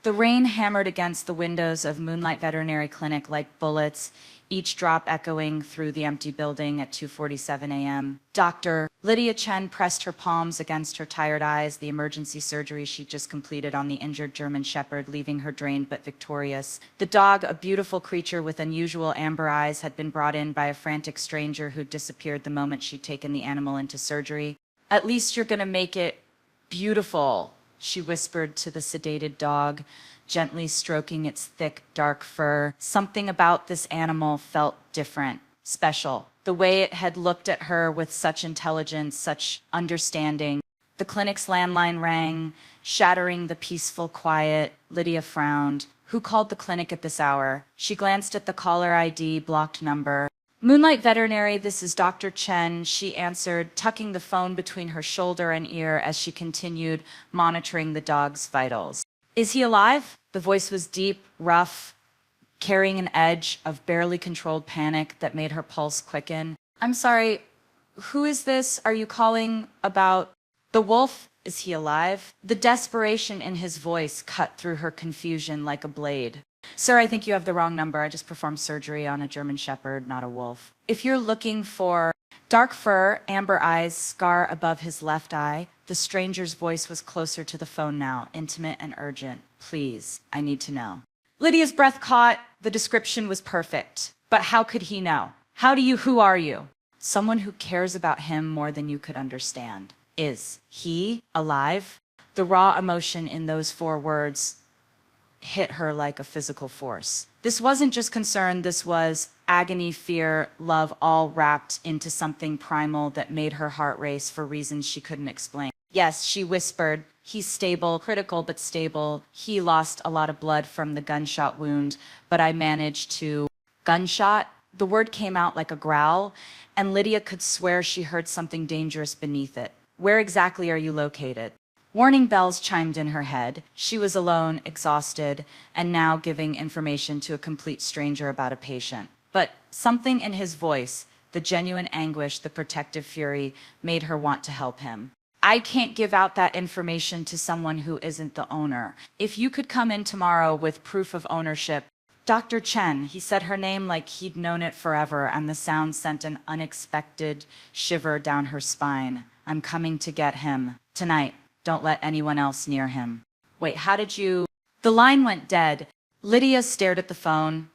The rain hammered against the windows of Moonlight Veterinary Clinic like bullets, each drop echoing through the empty building at 2:47 a.m. Dr. Lydia Chen pressed her palms against her tired eyes, the emergency surgery she'd just completed on the injured German Shepherd, leaving her drained but victorious. The dog, a beautiful creature with unusual amber eyes, had been brought in by a frantic stranger who'd disappeared the moment she'd taken the animal into surgery. "At least you're gonna make it beautiful," she whispered to the sedated dog, gently stroking its thick, dark fur. Something about this animal felt different, special. The way it had looked at her with such intelligence, such understanding. The clinic's landline rang, shattering the peaceful quiet. Lydia frowned. Who called the clinic at this hour? She glanced at the caller ID, blocked number. "Moonlight Veterinary, this is Dr. Chen," she answered, tucking the phone between her shoulder and ear as she continued monitoring the dog's vitals. "Is he alive?" The voice was deep, rough, carrying an edge of barely controlled panic that made her pulse quicken. "I'm sorry, who is this? Are you calling about the wolf? Is he alive?" The desperation in his voice cut through her confusion like a blade. "Sir, I think you have the wrong number. I just performed surgery on a German Shepherd, not a wolf. If you're looking for..." Dark fur, amber eyes, scar above his left eye. The stranger's voice was closer to the phone now, intimate and urgent. "Please, I need to know." Lydia's breath caught. The description was perfect. But how could he know? Who are you? "Someone who cares about him more than you could understand." Is he alive? The raw emotion in those 4 words hit her like a physical force. This wasn't just concern, this was agony, fear, love, all wrapped into something primal that made her heart race for reasons she couldn't explain. "Yes," she whispered. "He's stable, critical but stable. He lost a lot of blood from the gunshot wound, but I managed to..." Gunshot? The word came out like a growl, and Lydia could swear she heard something dangerous beneath it. "Where exactly are you located?" Warning bells chimed in her head. She was alone, exhausted, and now giving information to a complete stranger about a patient. But something in his voice, the genuine anguish, the protective fury, made her want to help him. "I can't give out that information to someone who isn't the owner. If you could come in tomorrow with proof of ownership..." "Dr. Chen," he said her name like he'd known it forever, and the sound sent an unexpected shiver down her spine. "I'm coming to get him. Tonight. Don't let anyone else near him." "Wait, how did you..." The line went dead. Lydia stared at the phone,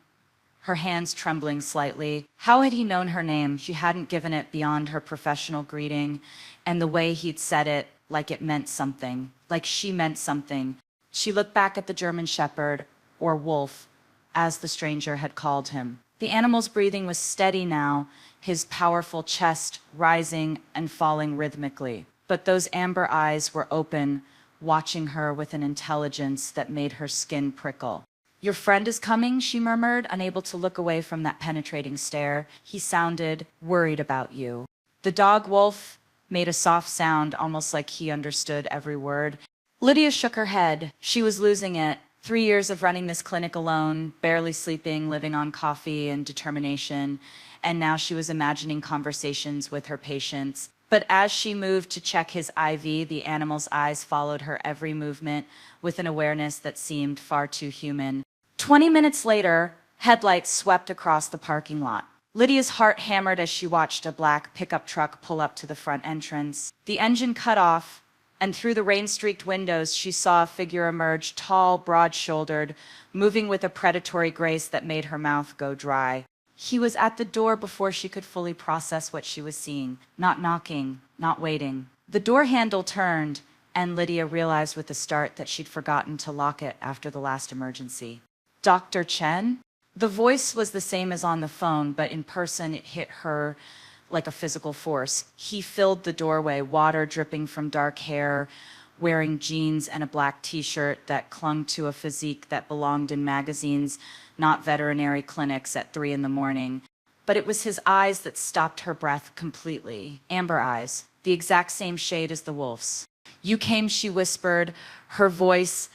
her hands trembling slightly. How had he known her name? She hadn't given it beyond her professional greeting, and the way he'd said it, like it meant something, like she meant something. She looked back at the German Shepherd, or wolf, as the stranger had called him. The animal's breathing was steady now, his powerful chest rising and falling rhythmically. But those amber eyes were open, watching her with an intelligence that made her skin prickle. "Your friend is coming," she murmured, unable to look away from that penetrating stare. "He sounded worried about you." The dog wolf made a soft sound, almost like he understood every word. Lydia shook her head. She was losing it. 3 years of running this clinic alone, barely sleeping, living on coffee and determination, and now she was imagining conversations with her patients. But as she moved to check his IV, the animal's eyes followed her every movement with an awareness that seemed far too human. 20 minutes later, headlights swept across the parking lot. Lydia's heart hammered as she watched a black pickup truck pull up to the front entrance. The engine cut off, and through the rain-streaked windows, she saw a figure emerge, tall, broad-shouldered, moving with a predatory grace that made her mouth go dry. He was at the door before she could fully process what she was seeing, not knocking, not waiting. The door handle turned, and Lydia realized with a start that she'd forgotten to lock it after the last emergency. "Dr. Chen?" The voice was the same as on the phone, but in person it hit her like a physical force. He filled the doorway, water dripping from dark hair, wearing jeans and a black t-shirt that clung to a physique that belonged in magazines, not veterinary clinics at 3 in the morning. But it was his eyes that stopped her breath completely. Amber eyes, the exact same shade as the wolf's. "You came," she whispered, her voice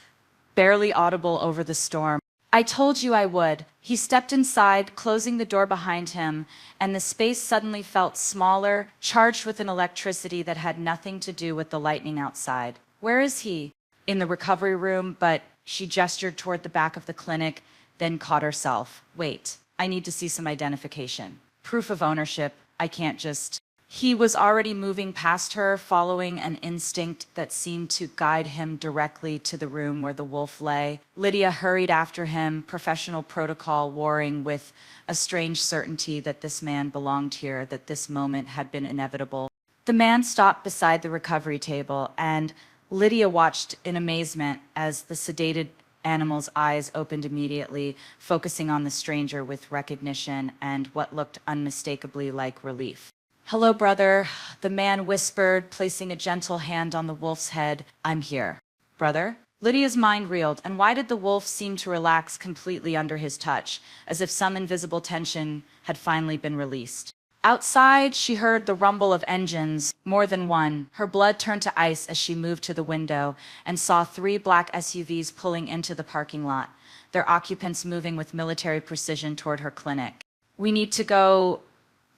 barely audible over the storm. "I told you I would." He stepped inside, closing the door behind him, and the space suddenly felt smaller, charged with an electricity that had nothing to do with the lightning outside. "Where is he?" "In the recovery room, but..." She gestured toward the back of the clinic, then caught herself. Wait, I need to see some identification. Proof of ownership. I can't just... He was already moving past her, following an instinct that seemed to guide him directly to the room where the wolf lay. Lydia hurried after him, professional protocol warring with a strange certainty that this man belonged here, that this moment had been inevitable. The man stopped beside the recovery table, and Lydia watched in amazement as the sedated animal's eyes opened immediately, focusing on the stranger with recognition and what looked unmistakably like relief. "Hello, brother," the man whispered, placing a gentle hand on the wolf's head. "I'm here." "Brother?" Lydia's mind reeled, and why did the wolf seem to relax completely under his touch, as if some invisible tension had finally been released? Outside, she heard the rumble of engines, more than one. Her blood turned to ice as she moved to the window and saw 3 black SUVs pulling into the parking lot, their occupants moving with military precision toward her clinic. "We need to go,"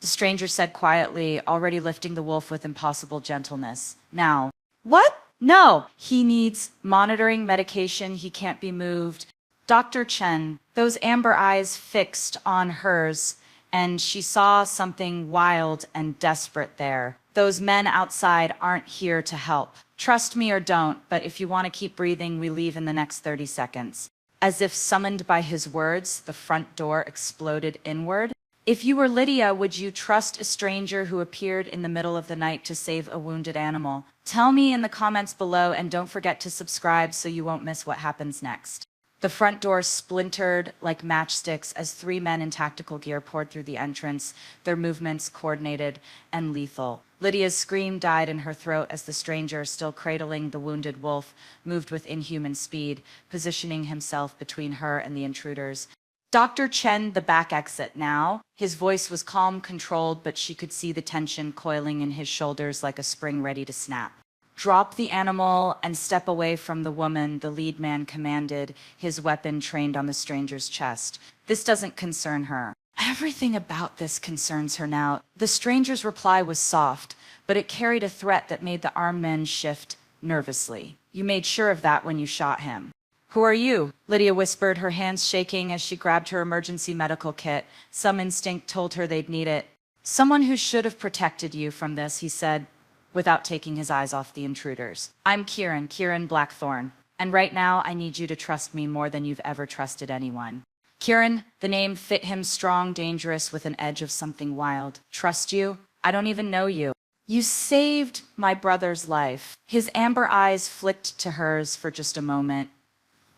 the stranger said quietly, already lifting the wolf with impossible gentleness. "Now." "What?" "No, he needs monitoring medication. He can't be moved." Dr. Chen, those amber eyes fixed on hers, and she saw something wild and desperate there. "Those men outside aren't here to help. Trust me or don't, but if you want to keep breathing, we leave in the next 30 seconds. As if summoned by his words, the front door exploded inward. If you were Lydia, would you trust a stranger who appeared in the middle of the night to save a wounded animal? Tell me in the comments below, and don't forget to subscribe so you won't miss what happens next. The front door splintered like matchsticks as 3 men in tactical gear poured through the entrance, their movements coordinated and lethal. Lydia's scream died in her throat as the stranger, still cradling the wounded wolf, moved with inhuman speed, positioning himself between her and the intruders. Dr. Chen, the back exit now. His voice was calm, controlled, but she could see the tension coiling in his shoulders like a spring ready to snap. "Drop the animal and step away from the woman," the lead man commanded, his weapon trained on the stranger's chest. "This doesn't concern her." "Everything about this concerns her now." The stranger's reply was soft, but it carried a threat that made the armed men shift nervously. "You made sure of that when you shot him." "Who are you?" Lydia whispered, her hands shaking as she grabbed her emergency medical kit. Some instinct told her they'd need it. "Someone who should have protected you from this," he said, without taking his eyes off the intruders. "I'm Kieran Blackthorn, and right now I need you to trust me more than you've ever trusted anyone." Kieran, the name fit him, strong, dangerous, with an edge of something wild. "Trust you? I don't even know you." "You saved my brother's life." His amber eyes flicked to hers for just a moment,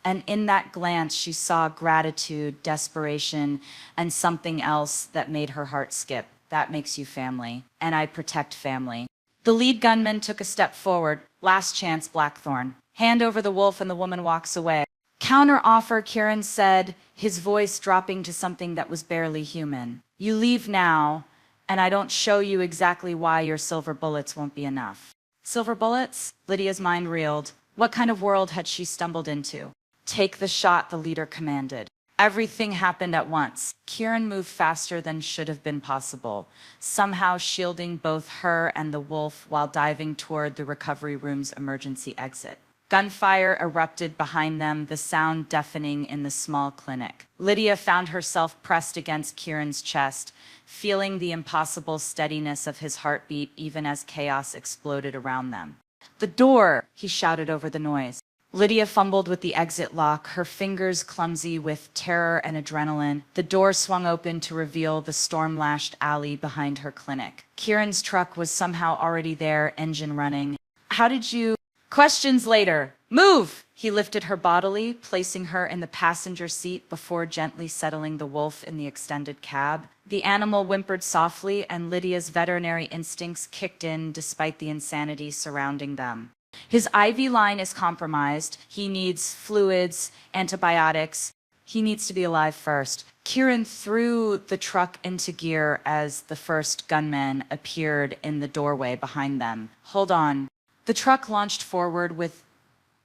and in that glance she saw gratitude, desperation, and something else that made her heart skip. "That makes you family, and I protect family." The lead gunman took a step forward. "Last chance, Blackthorn. Hand over the wolf and the woman walks away." "Counter offer," Kieran said, his voice dropping to something that was barely human. "You leave now, and I don't show you exactly why your silver bullets won't be enough." Silver bullets? Lydia's mind reeled. What kind of world had she stumbled into? "Take the shot," the leader commanded. Everything happened at once. Kieran moved faster than should have been possible, somehow shielding both her and the wolf while diving toward the recovery room's emergency exit. Gunfire erupted behind them, the sound deafening in the small clinic. Lydia found herself pressed against Kieran's chest, feeling the impossible steadiness of his heartbeat even as chaos exploded around them. "The door!" he shouted over the noise. Lydia fumbled with the exit lock, her fingers clumsy with terror and adrenaline. The door swung open to reveal the storm-lashed alley behind her clinic. Kieran's truck was somehow already there, engine running. "How did you—" "Questions later. Move!" He lifted her bodily, placing her in the passenger seat before gently settling the wolf in the extended cab. The animal whimpered softly, and Lydia's veterinary instincts kicked in despite the insanity surrounding them. "His IV line is compromised. He needs fluids, antibiotics. He needs to be alive first." Kieran threw the truck into gear as the first gunman appeared in the doorway behind them. "Hold on." The truck launched forward with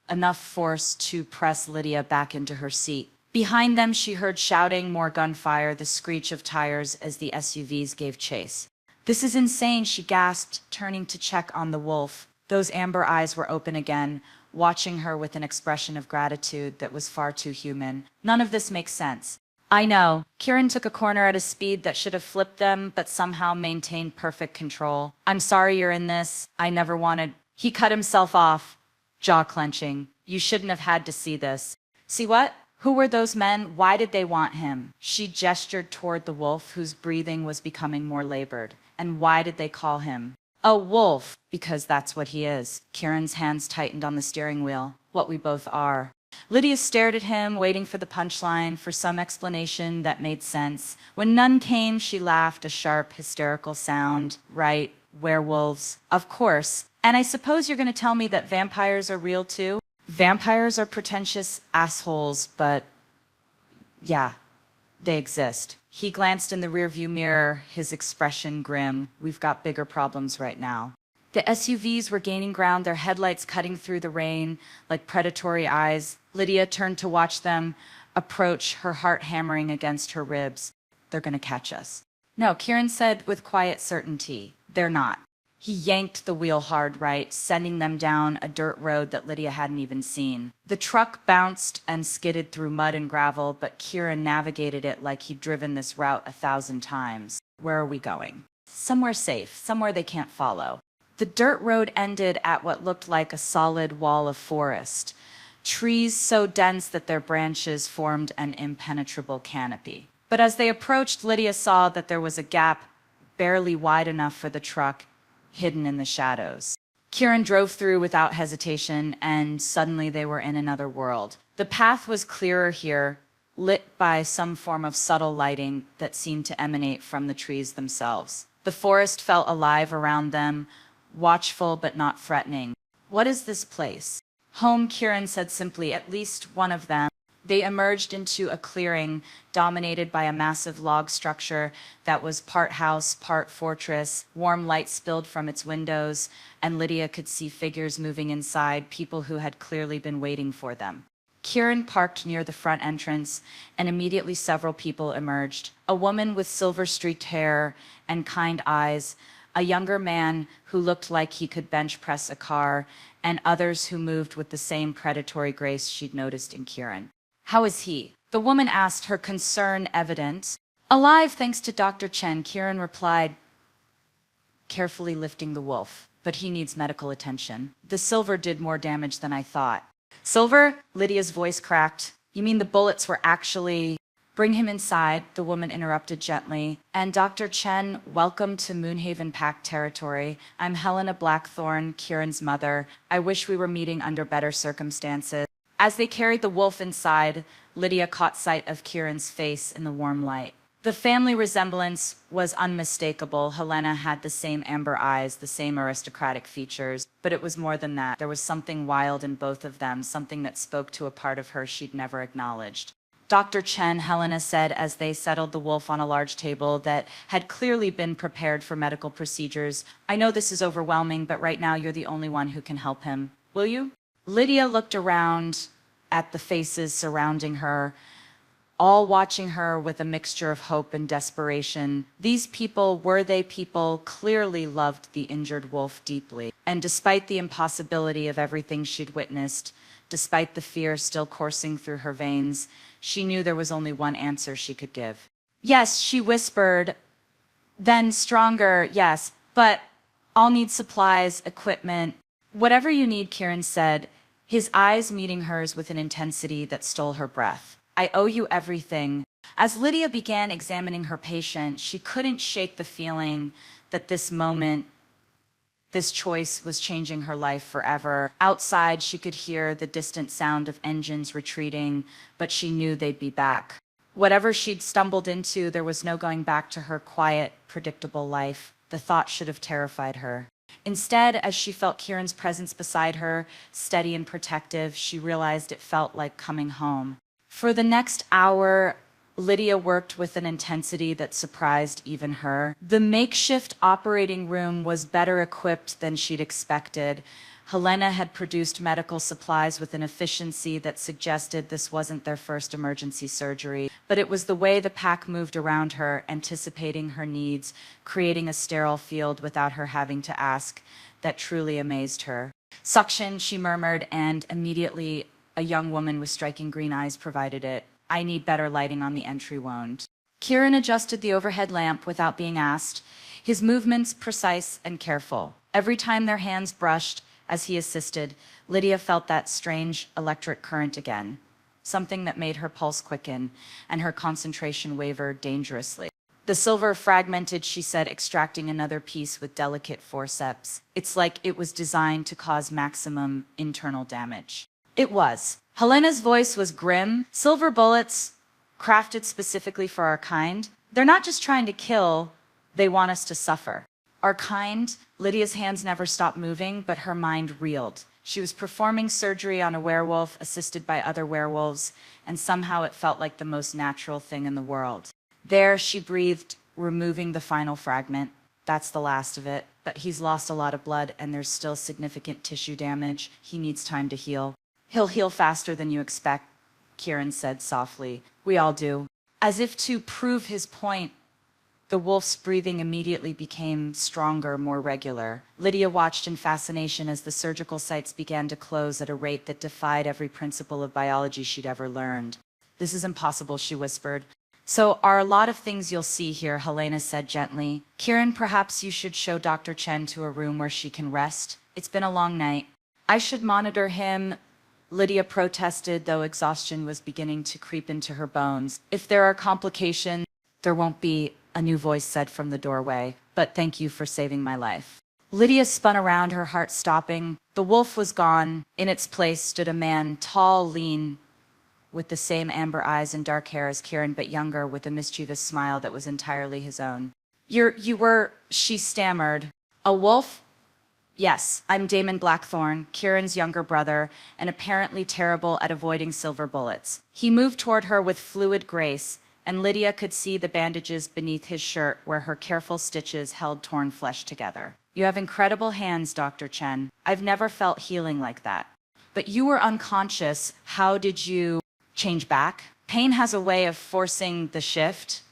enough force to press Lydia back into her seat. Behind them, she heard shouting, more gunfire, the screech of tires as the SUVs gave chase. "This is insane," she gasped, turning to check on the wolf. Those amber eyes were open again, watching her with an expression of gratitude that was far too human. None of this makes sense. I know. Kieran took a corner at a speed that should have flipped them, but somehow maintained perfect control. I'm sorry you're in this. I never wanted. He cut himself off, jaw clenching. You shouldn't have had to see this. See what? Who were those men? Why did they want him? She gestured toward the wolf, whose breathing was becoming more labored. And why did they call him a wolf? Because that's what he is. Kieran's hands tightened on the steering wheel. What we both are. Lydia stared at him, waiting for the punchline, for some explanation that made sense. When none came, she laughed, a sharp, hysterical sound. Right, werewolves. Of course. And I suppose you're going to tell me that vampires are real too? Vampires are pretentious assholes, but yeah, they exist. He glanced in the rearview mirror, his expression grim. We've got bigger problems right now. The SUVs were gaining ground, their headlights cutting through the rain like predatory eyes. Lydia turned to watch them approach, her heart hammering against her ribs. They're going to catch us. No, Kieran said with quiet certainty. They're not. He yanked the wheel hard right, sending them down a dirt road that Lydia hadn't even seen. The truck bounced and skidded through mud and gravel, but Kieran navigated it like he'd driven this route 1,000 times. Where are we going? Somewhere safe, somewhere they can't follow. The dirt road ended at what looked like a solid wall of forest, trees so dense that their branches formed an impenetrable canopy. But as they approached, Lydia saw that there was a gap barely wide enough for the truck, hidden in the shadows. Kieran drove through without hesitation, and suddenly they were in another world. The path was clearer here, lit by some form of subtle lighting that seemed to emanate from the trees themselves. The forest felt alive around them, watchful but not threatening. What is this place? Home, Kieran said simply, at least one of them. They emerged into a clearing dominated by a massive log structure that was part house, part fortress. Warm light spilled from its windows, and Lydia could see figures moving inside, people who had clearly been waiting for them. Kieran parked near the front entrance, and immediately several people emerged. A woman with silver-streaked hair and kind eyes, a younger man who looked like he could bench press a car, and others who moved with the same predatory grace she'd noticed in Kieran. How is he? The woman asked, her concern evident. Alive, thanks to Dr. Chen, Kieran replied, carefully lifting the wolf. But he needs medical attention. The silver did more damage than I thought. Silver? Lydia's voice cracked. You mean the bullets were actually... Bring him inside, the woman interrupted gently. And Dr. Chen, welcome to Moonhaven Pact territory. I'm Helena Blackthorne, Kieran's mother. I wish we were meeting under better circumstances. As they carried the wolf inside, Lydia caught sight of Kieran's face in the warm light. The family resemblance was unmistakable. Helena had the same amber eyes, the same aristocratic features, but it was more than that. There was something wild in both of them, something that spoke to a part of her she'd never acknowledged. Dr. Chen, Helena said as they settled the wolf on a large table that had clearly been prepared for medical procedures. I know this is overwhelming, but right now you're the only one who can help him. Will you? Lydia looked around at the faces surrounding her, all watching her with a mixture of hope and desperation. These people, were they people, clearly loved the injured wolf deeply. And despite the impossibility of everything she'd witnessed, despite the fear still coursing through her veins, she knew there was only one answer she could give. Yes, she whispered, then stronger, yes, but I'll need supplies, equipment, whatever you need, Kieran said, his eyes meeting hers with an intensity that stole her breath. I owe you everything. As Lydia began examining her patient, she couldn't shake the feeling that this moment, this choice was changing her life forever. Outside, she could hear the distant sound of engines retreating, but she knew they'd be back. Whatever she'd stumbled into, there was no going back to her quiet, predictable life. The thought should have terrified her. Instead, as she felt Kieran's presence beside her, steady and protective, she realized it felt like coming home. For the next hour, Lydia worked with an intensity that surprised even her. The makeshift operating room was better equipped than she'd expected. Helena had produced medical supplies with an efficiency that suggested this wasn't their first emergency surgery, but it was the way the pack moved around her, anticipating her needs, creating a sterile field without her having to ask, that truly amazed her. Suction, she murmured, and immediately a young woman with striking green eyes provided it. I need better lighting on the entry wound. Kieran adjusted the overhead lamp without being asked, his movements precise and careful. Every time their hands brushed as he assisted, Lydia felt that strange electric current again, something that made her pulse quicken and her concentration waver dangerously. The silver fragmented, she said, extracting another piece with delicate forceps. It's like it was designed to cause maximum internal damage. It was. Helena's voice was grim. Silver bullets, crafted specifically for our kind, they're not just trying to kill, they want us to suffer. Our kind, Lydia's hands never stopped moving, but her mind reeled. She was performing surgery on a werewolf, assisted by other werewolves, and somehow it felt like the most natural thing in the world. There, she breathed, removing the final fragment. That's the last of it, but he's lost a lot of blood and there's still significant tissue damage. He needs time to heal. He'll heal faster than you expect, Kieran said softly. We all do. As if to prove his point, the wolf's breathing immediately became stronger, more regular. Lydia watched in fascination as the surgical sites began to close at a rate that defied every principle of biology she'd ever learned. This is impossible, she whispered. So are a lot of things you'll see here, Helena said gently. Kieran, perhaps you should show Dr. Chen to a room where she can rest. It's been a long night. I should monitor him, Lydia protested, though exhaustion was beginning to creep into her bones. If there are complications, there won't be, a new voice said from the doorway. But thank you for saving my life. Lydia spun around, her heart stopping. The wolf was gone. In its place stood a man, tall, lean, with the same amber eyes and dark hair as Kieran, but younger, with a mischievous smile that was entirely his own. You were, she stammered. A wolf? Yes, I'm Damon Blackthorne, Kieran's younger brother, and apparently terrible at avoiding silver bullets. He moved toward her with fluid grace, and Lydia could see the bandages beneath his shirt where her careful stitches held torn flesh together. You have incredible hands, Dr. Chen. I've never felt healing like that. But you were unconscious. How did you change back? Pain has a way of forcing the shift,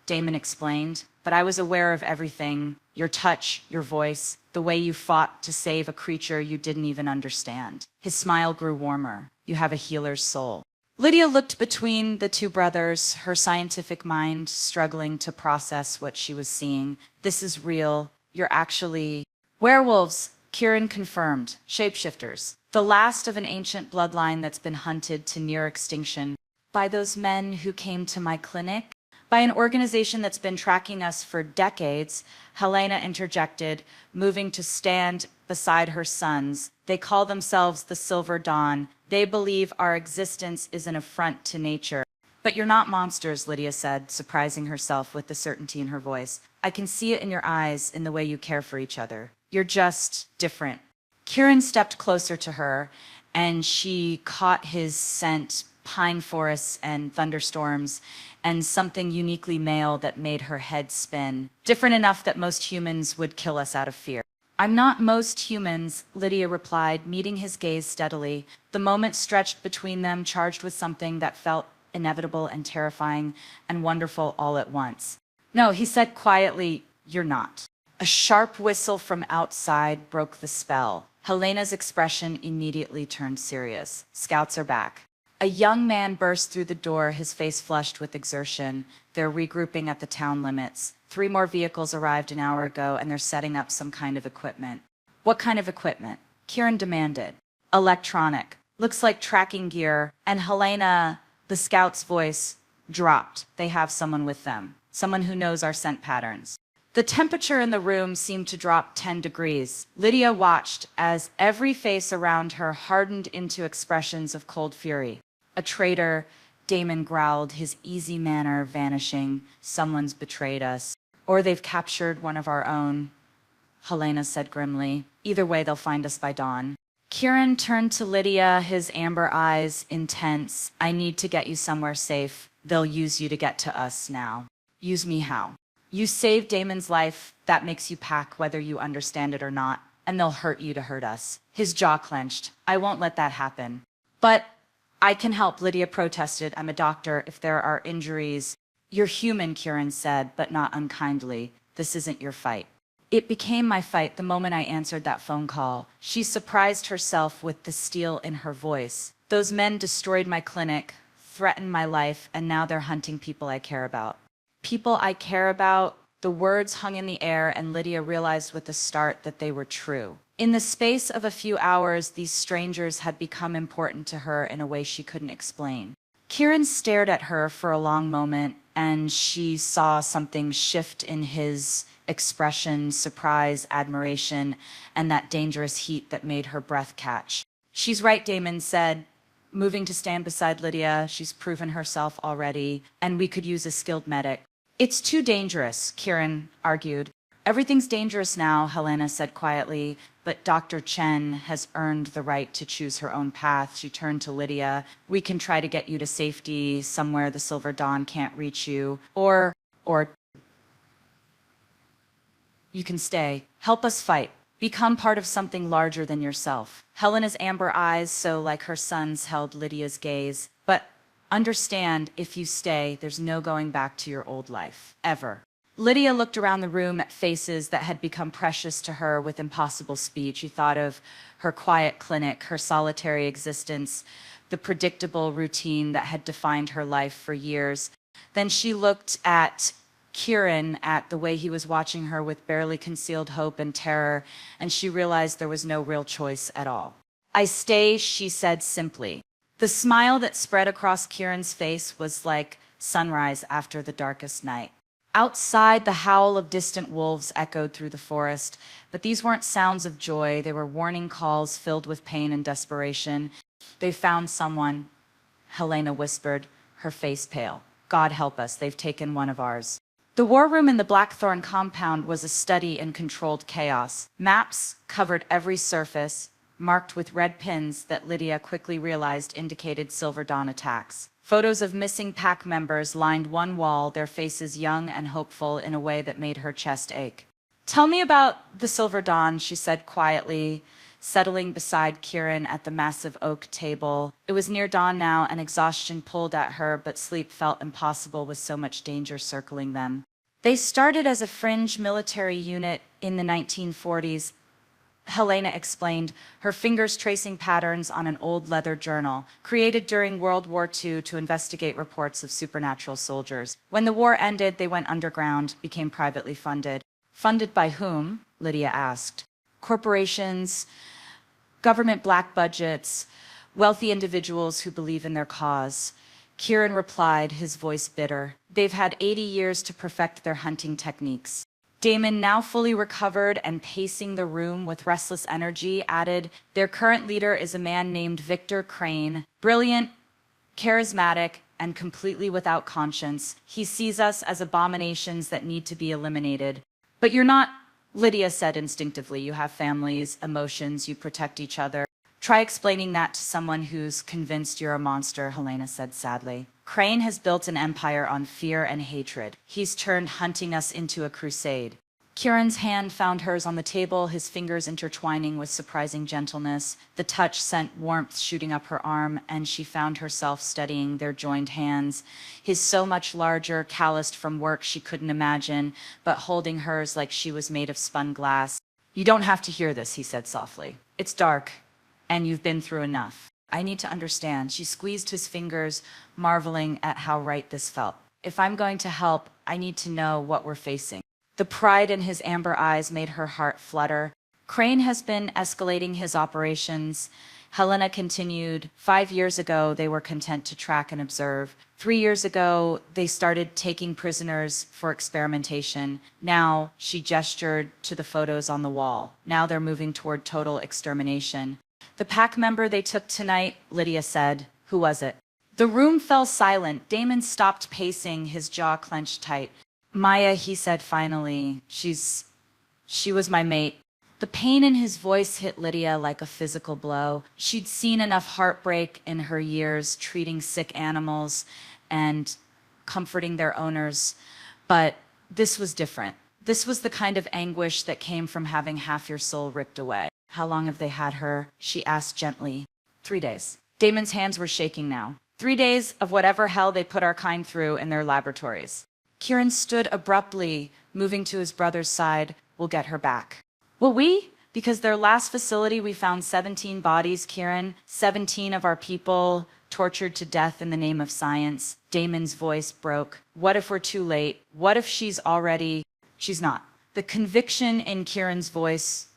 Damon explained, but I was aware of everything. Your touch, your voice, the way you fought to save a creature you didn't even understand. His smile grew warmer. You have a healer's soul. Lydia looked between the two brothers, her scientific mind struggling to process what she was seeing. This is real. You're actually werewolves, Kieran confirmed. Shapeshifters. The last of an ancient bloodline that's been hunted to near extinction by those men who came to my clinic, by an organization that's been tracking us for decades, Helena interjected, moving to stand beside her sons. They call themselves the Silver Dawn. They believe our existence is an affront to nature. But you're not monsters, Lydia said, surprising herself with the certainty in her voice. I can see it in your eyes, in the way you care for each other. You're just different. Kieran stepped closer to her, and she caught his scent, pine forests and thunderstorms, and something uniquely male that made her head spin. Different enough that most humans would kill us out of fear. I'm not most humans, Lydia replied, meeting his gaze steadily. The moment stretched between them, charged with something that felt inevitable and terrifying and wonderful all at once. No, he said quietly, you're not. A sharp whistle from outside broke the spell. Helena's expression immediately turned serious. Scouts are back. A young man burst through the door, his face flushed with exertion. They're regrouping at the town limits. 3 more vehicles arrived an hour ago, and they're setting up some kind of equipment. What kind of equipment? Kieran demanded. Electronic. Looks like tracking gear. And Helena, the scout's voice, dropped. They have someone with them. Someone who knows our scent patterns. The temperature in the room seemed to drop 10 degrees. Lydia watched as every face around her hardened into expressions of cold fury. A traitor, Damon growled, his easy manner vanishing. Someone's betrayed us. Or they've captured one of our own, Helena said grimly. Either way, they'll find us by dawn. Kieran turned to Lydia, his amber eyes intense. I need to get you somewhere safe. They'll use you to get to us now. Use me how? You saved Damon's life. That makes you pack whether you understand it or not. And they'll hurt you to hurt us. His jaw clenched. I won't let that happen. But I can help, Lydia protested. I'm a doctor. If there are injuries. You're human, Kieran said, but not unkindly. This isn't your fight. It became my fight the moment I answered that phone call. She surprised herself with the steel in her voice. Those men destroyed my clinic, threatened my life, and now they're hunting people I care about. People I care about. The words hung in the air, and Lydia realized with a start that they were true. In the space of a few hours, these strangers had become important to her in a way she couldn't explain. Kieran stared at her for a long moment, and she saw something shift in his expression: surprise, admiration, and that dangerous heat that made her breath catch. "She's right," Damon said, moving to stand beside Lydia. "She's proven herself already, and we could use a skilled medic." "It's too dangerous," Kieran argued. "Everything's dangerous now," Helena said quietly, "but Dr. Chen has earned the right to choose her own path." She turned to Lydia. "We can try to get you to safety, somewhere the Silver Dawn can't reach you, or you can stay. Help us fight. Become part of something larger than yourself." Helena's amber eyes, so like her son's, held Lydia's gaze. "But understand, if you stay, there's no going back to your old life. Ever." Lydia looked around the room at faces that had become precious to her with impossible speed. She thought of her quiet clinic, her solitary existence, the predictable routine that had defined her life for years. Then she looked at Kieran, at the way he was watching her with barely concealed hope and terror, and she realized there was no real choice at all. "I stay," she said simply. The smile that spread across Kieran's face was like sunrise after the darkest night. Outside, the howl of distant wolves echoed through the forest, but these weren't sounds of joy. They were warning calls filled with pain and desperation. "They found someone," Helena whispered, her face pale. "God help us, they've taken one of ours." The war room in the Blackthorn compound was a study in controlled chaos. Maps covered every surface, marked with red pins that Lydia quickly realized indicated Silver Dawn attacks. Photos of missing pack members lined one wall, their faces young and hopeful in a way that made her chest ache. "Tell me about the Silver Dawn," she said quietly, settling beside Kieran at the massive oak table. It was near dawn now, and exhaustion pulled at her, but sleep felt impossible with so much danger circling them. "They started as a fringe military unit in the 1940s, Helena explained, her fingers tracing patterns on an old leather journal, created during World War II to investigate reports of supernatural soldiers. When the war ended, they went underground, became privately funded." "Funded by whom?" Lydia asked. "Corporations, government black budgets, wealthy individuals who believe in their cause." Kieran replied, his voice bitter. "They've had 80 years to perfect their hunting techniques." Damon, now fully recovered and pacing the room with restless energy, added, "Their current leader is a man named Victor Crane, brilliant, charismatic, and completely without conscience. He sees us as abominations that need to be eliminated." "But you're not," Lydia said instinctively. "You have families, emotions, you protect each other." "Try explaining that to someone who's convinced you're a monster," Helena said sadly. "Crane has built an empire on fear and hatred. He's turned hunting us into a crusade." Kieran's hand found hers on the table, his fingers intertwining with surprising gentleness. The touch sent warmth shooting up her arm, and she found herself studying their joined hands. His so much larger, calloused from work she couldn't imagine, but holding hers like she was made of spun glass. "You don't have to hear this," he said softly. "It's dark, and you've been through enough. I need to understand." She squeezed his fingers, marveling at how right this felt. "If I'm going to help, I need to know what we're facing." The pride in his amber eyes made her heart flutter. "Crane has been escalating his operations," Helena continued. 5 years ago, they were content to track and observe. 3 years ago, they started taking prisoners for experimentation. Now," she gestured to the photos on the wall, "now they're moving toward total extermination." "The pack member they took tonight," Lydia said. "Who was it?" The room fell silent. Damon stopped pacing, his jaw clenched tight. "Maya," he said finally. She was my mate." The pain in his voice hit Lydia like a physical blow. She'd seen enough heartbreak in her years, treating sick animals and comforting their owners. But this was different. This was the kind of anguish that came from having half your soul ripped away. "How long have they had her?" she asked gently. 3 days. Damon's hands were shaking now. 3 days of whatever hell they put our kind through in their laboratories. Kieran stood abruptly, moving to his brother's side. We'll get her back. Will we? Because their last facility, we found 17 bodies, Kieran. 17 of our people tortured to death in the name of science. Damon's voice broke. What if we're too late? What if she's already... She's not. The conviction in Kieran's voice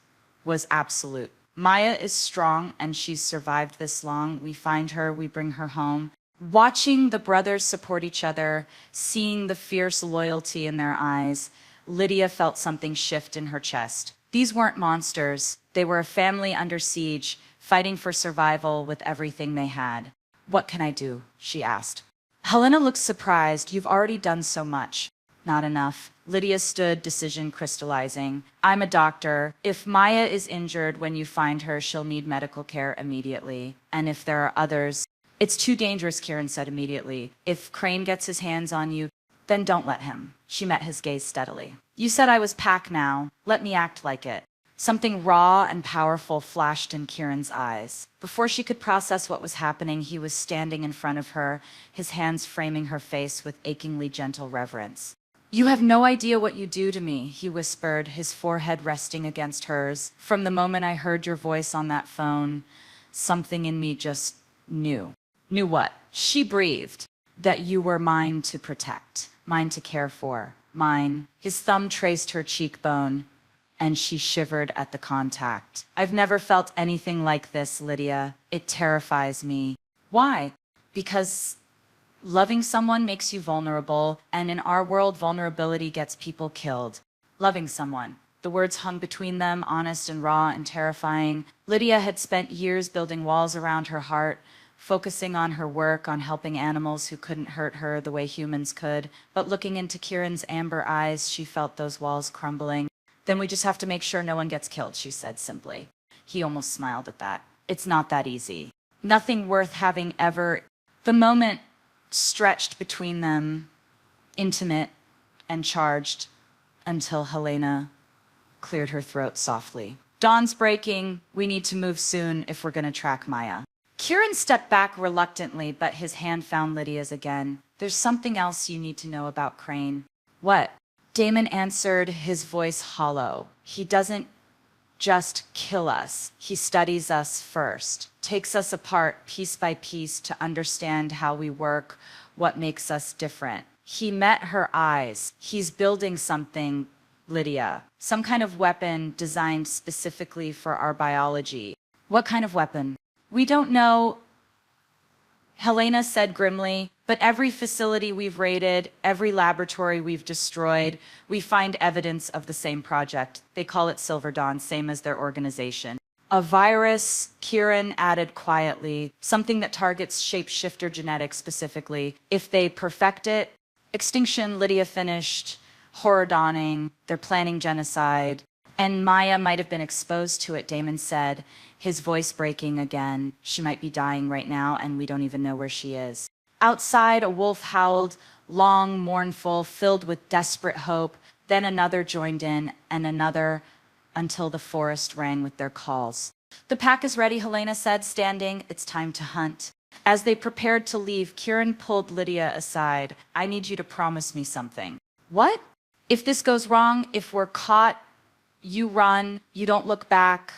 was absolute. Maya is strong and she's survived this long. We find her, we bring her home. Watching the brothers support each other, seeing the fierce loyalty in their eyes, Lydia felt something shift in her chest. These weren't monsters. They were a family under siege, fighting for survival with everything they had. What can I do? She asked. Helena looked surprised. You've already done so much. Not enough. Lydia stood, decision crystallizing. I'm a doctor. If Maya is injured when you find her, she'll need medical care immediately. And if there are others... It's too dangerous, Kieran said immediately. If Crane gets his hands on you, then don't let him. She met his gaze steadily. You said I was Pac now. Let me act like it. Something raw and powerful flashed in Kieran's eyes. Before she could process what was happening, he was standing in front of her, his hands framing her face with achingly gentle reverence. You have no idea what you do to me, he whispered, his forehead resting against hers. From the moment I heard your voice on that phone, something in me just knew. Knew what? She breathed. That you were mine to protect, mine to care for, mine. His thumb traced her cheekbone, and she shivered at the contact. I've never felt anything like this, Lydia. It terrifies me. Why? Because loving someone makes you vulnerable, and in our world, vulnerability gets people killed. Loving someone. The words hung between them, honest and raw and terrifying. Lydia had spent years building walls around her heart, focusing on her work, on helping animals who couldn't hurt her the way humans could. But looking into Kieran's amber eyes, she felt those walls crumbling. Then we just have to make sure no one gets killed, she said simply. He almost smiled at that. It's not that easy. Nothing worth having ever... The moment stretched between them, intimate and charged, until Helena cleared her throat softly. Dawn's breaking. We need to move soon if we're going to track Maya. Kieran stepped back reluctantly, but his hand found Lydia's again. There's something else you need to know about Crane. What? Damon answered, his voice hollow. He doesn't just kill us. He studies us first, takes us apart piece by piece to understand how we work, what makes us different. He met her eyes. He's building something, Lydia. Some kind of weapon designed specifically for our biology. What kind of weapon? We don't know, Helena said grimly, but every facility we've raided, every laboratory we've destroyed, we find evidence of the same project. They call it Silver Dawn, same as their organization. A virus, Kieran added quietly, something that targets shapeshifter genetics specifically. If they perfect it, extinction, Lydia finished, horror dawning, they're planning genocide. And Maya might have been exposed to it, Damon said, his voice breaking again. She might be dying right now, and we don't even know where she is. Outside, a wolf howled, long, mournful, filled with desperate hope. Then another joined in, and another, until the forest rang with their calls. The pack is ready, Helena said, standing. It's time to hunt. As they prepared to leave, Kieran pulled Lydia aside. I need you to promise me something. What? If this goes wrong, if we're caught, you run, you don't look back,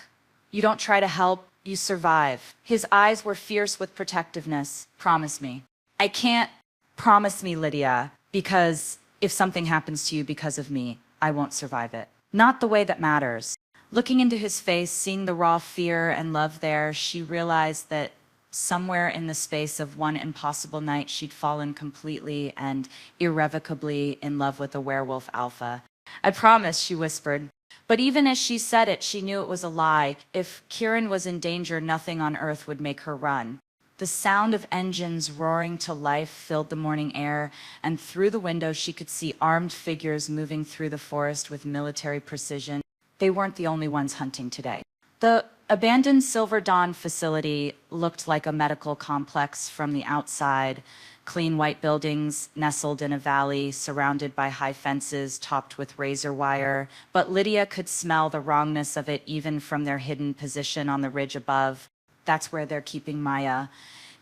you don't try to help, you survive. His eyes were fierce with protectiveness. Promise me. I can't. Promise me, Lydia, because if something happens to you because of me, I won't survive it. Not the way that matters. Looking into his face, seeing the raw fear and love there, she realized that somewhere in the space of one impossible night, she'd fallen completely and irrevocably in love with a werewolf alpha. I promise, she whispered. But even as she said it, she knew it was a lie. If Kieran was in danger, nothing on earth would make her run. The sound of engines roaring to life filled the morning air, and through the window she could see armed figures moving through the forest with military precision. They weren't the only ones hunting today. The abandoned Silver Dawn facility looked like a medical complex from the outside. Clean white buildings nestled in a valley, surrounded by high fences topped with razor wire. But Lydia could smell the wrongness of it even from their hidden position on the ridge above. That's where they're keeping Maya.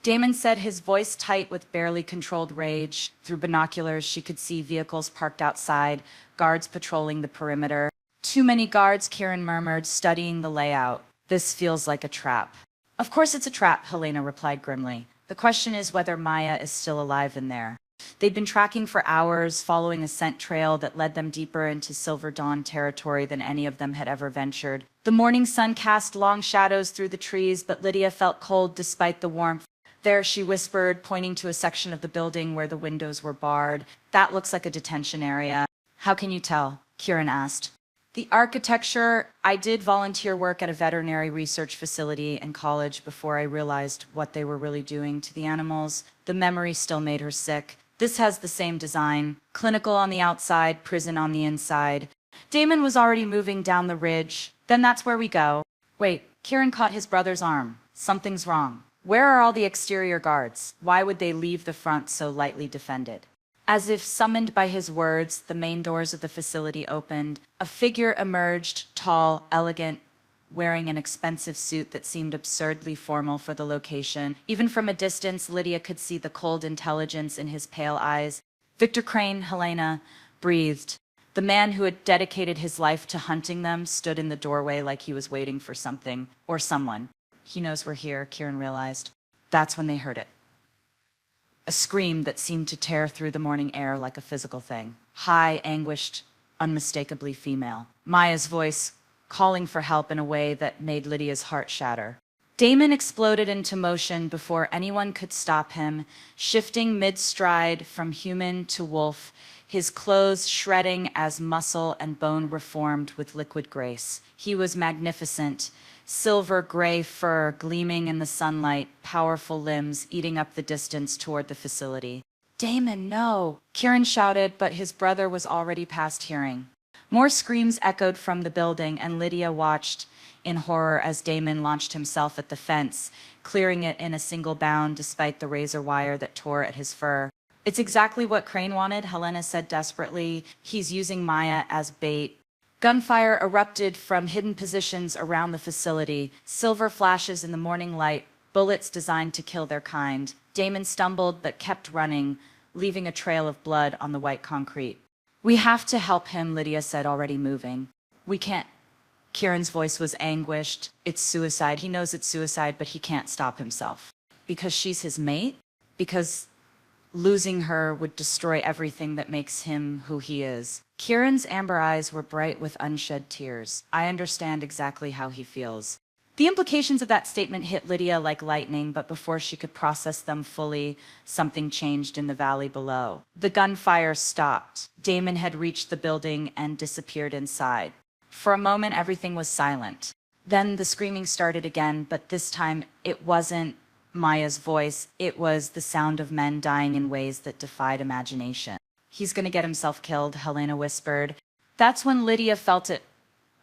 Damon said, his voice tight with barely controlled rage. Through binoculars, she could see vehicles parked outside, guards patrolling the perimeter. Too many guards, Kieran murmured, studying the layout. This feels like a trap. Of course it's a trap, Helena replied grimly. The question is whether Maya is still alive in there. They'd been tracking for hours, following a scent trail that led them deeper into Silver Dawn territory than any of them had ever ventured. The morning sun cast long shadows through the trees, but Lydia felt cold despite the warmth. There, she whispered, pointing to a section of the building where the windows were barred. That looks like a detention area. How can you tell? Kieran asked. The architecture, I did volunteer work at a veterinary research facility in college before I realized what they were really doing to the animals. The memory still made her sick. This has the same design. Clinical on the outside, prison on the inside. Damon was already moving down the ridge. Then that's where we go. Wait, Kieran caught his brother's arm. Something's wrong. Where are all the exterior guards? Why would they leave the front so lightly defended? As if summoned by his words, the main doors of the facility opened. A figure emerged, tall, elegant, wearing an expensive suit that seemed absurdly formal for the location. Even from a distance, Lydia could see the cold intelligence in his pale eyes. Victor Crane, Helena, breathed. The man who had dedicated his life to hunting them stood in the doorway like he was waiting for something or someone. He knows we're here, Kieran realized. That's when they heard it. A scream that seemed to tear through the morning air like a physical thing. High, anguished, unmistakably female. Maya's voice calling for help in a way that made Lydia's heart shatter. Damon exploded into motion before anyone could stop him, shifting mid-stride from human to wolf, his clothes shredding as muscle and bone reformed with liquid grace. He was magnificent. Silver-gray fur gleaming in the sunlight, powerful limbs eating up the distance toward the facility. Damon, no! Kieran shouted, but his brother was already past hearing. More screams echoed from the building, and Lydia watched in horror as Damon launched himself at the fence, clearing it in a single bound despite the razor wire that tore at his fur. It's exactly what Crane wanted, Helena said desperately. He's using Maya as bait. Gunfire erupted from hidden positions around the facility, silver flashes in the morning light, bullets designed to kill their kind. Damon stumbled but kept running, leaving a trail of blood on the white concrete. We have to help him, Lydia said, already moving. We can't. Kieran's voice was anguished. It's suicide. He knows it's suicide, but he can't stop himself. Because she's his mate? Because losing her would destroy everything that makes him who he is. Kieran's amber eyes were bright with unshed tears. I understand exactly how he feels. The implications of that statement hit Lydia like lightning, but before she could process them fully, something changed in the valley below. The gunfire stopped. Damon had reached the building and disappeared inside. For a moment, everything was silent. Then the screaming started again, but this time it wasn't Maya's voice. It was the sound of men dying in ways that defied imagination. He's gonna get himself killed, Helena whispered. That's when Lydia felt it,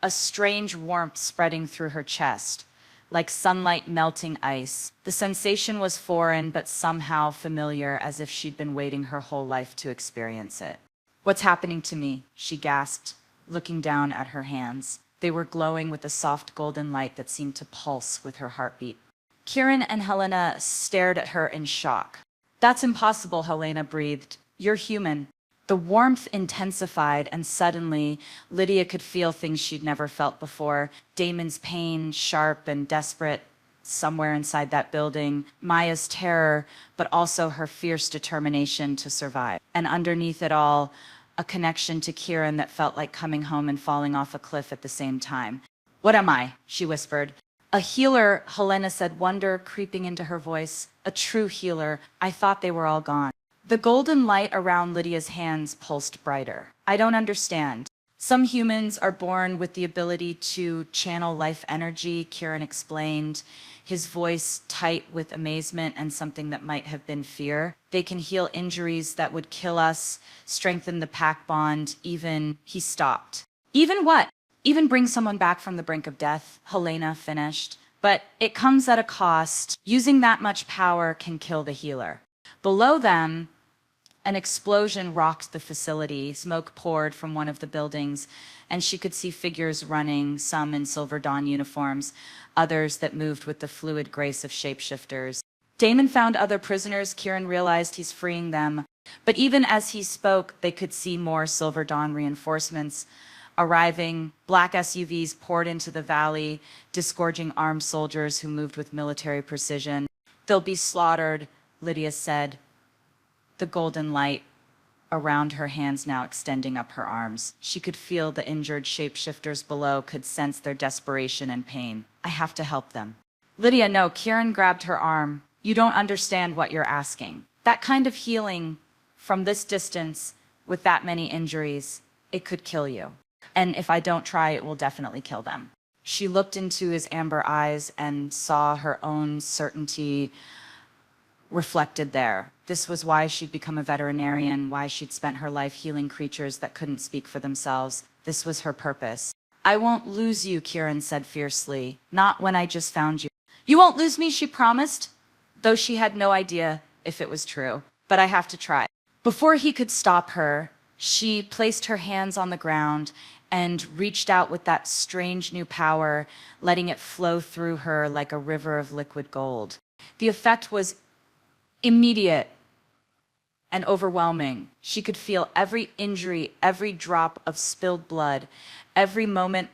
a strange warmth spreading through her chest, like sunlight melting ice. The sensation was foreign, but somehow familiar, as if she'd been waiting her whole life to experience it. What's happening to me? She gasped, looking down at her hands. They were glowing with a soft golden light that seemed to pulse with her heartbeat. Kieran and Helena stared at her in shock. That's impossible, Helena breathed. You're human. The warmth intensified, and suddenly, Lydia could feel things she'd never felt before. Damon's pain, sharp and desperate, somewhere inside that building. Maya's terror, but also her fierce determination to survive. And underneath it all, a connection to Kieran that felt like coming home and falling off a cliff at the same time. What am I? She whispered. A healer, Helena said, wonder creeping into her voice. A true healer. I thought they were all gone. The golden light around Lydia's hands pulsed brighter. I don't understand. Some humans are born with the ability to channel life energy, Kieran explained, his voice tight with amazement and something that might have been fear. They can heal injuries that would kill us, strengthen the pack bond, even... He stopped. Even what? Even bring someone back from the brink of death, Helena finished. But it comes at a cost. Using that much power can kill the healer. Below them, an explosion rocked the facility. Smoke poured from one of the buildings, and she could see figures running, some in Silver Dawn uniforms, others that moved with the fluid grace of shapeshifters. Damon found other prisoners. Kieran realized he's freeing them. But even as he spoke, they could see more Silver Dawn reinforcements. Arriving, black SUVs poured into the valley, disgorging armed soldiers who moved with military precision. "They'll be slaughtered," Lydia said, the golden light around her hands now extending up her arms. She could feel the injured shapeshifters below, could sense their desperation and pain. "I have to help them." "Lydia, no," Kieran grabbed her arm. "You don't understand what you're asking. That kind of healing from this distance with that many injuries, it could kill you. And if I don't try, it will definitely kill them." She looked into his amber eyes and saw her own certainty reflected there. This was why she'd become a veterinarian, why she'd spent her life healing creatures that couldn't speak for themselves. This was her purpose. "I won't lose you," Kieran said fiercely. "Not when I just found you." "You won't lose me," she promised, though she had no idea if it was true. "But I have to try." Before he could stop her, she placed her hands on the ground and reached out with that strange new power, letting it flow through her like a river of liquid gold. The effect was immediate and overwhelming. She could feel every injury, every drop of spilled blood, every moment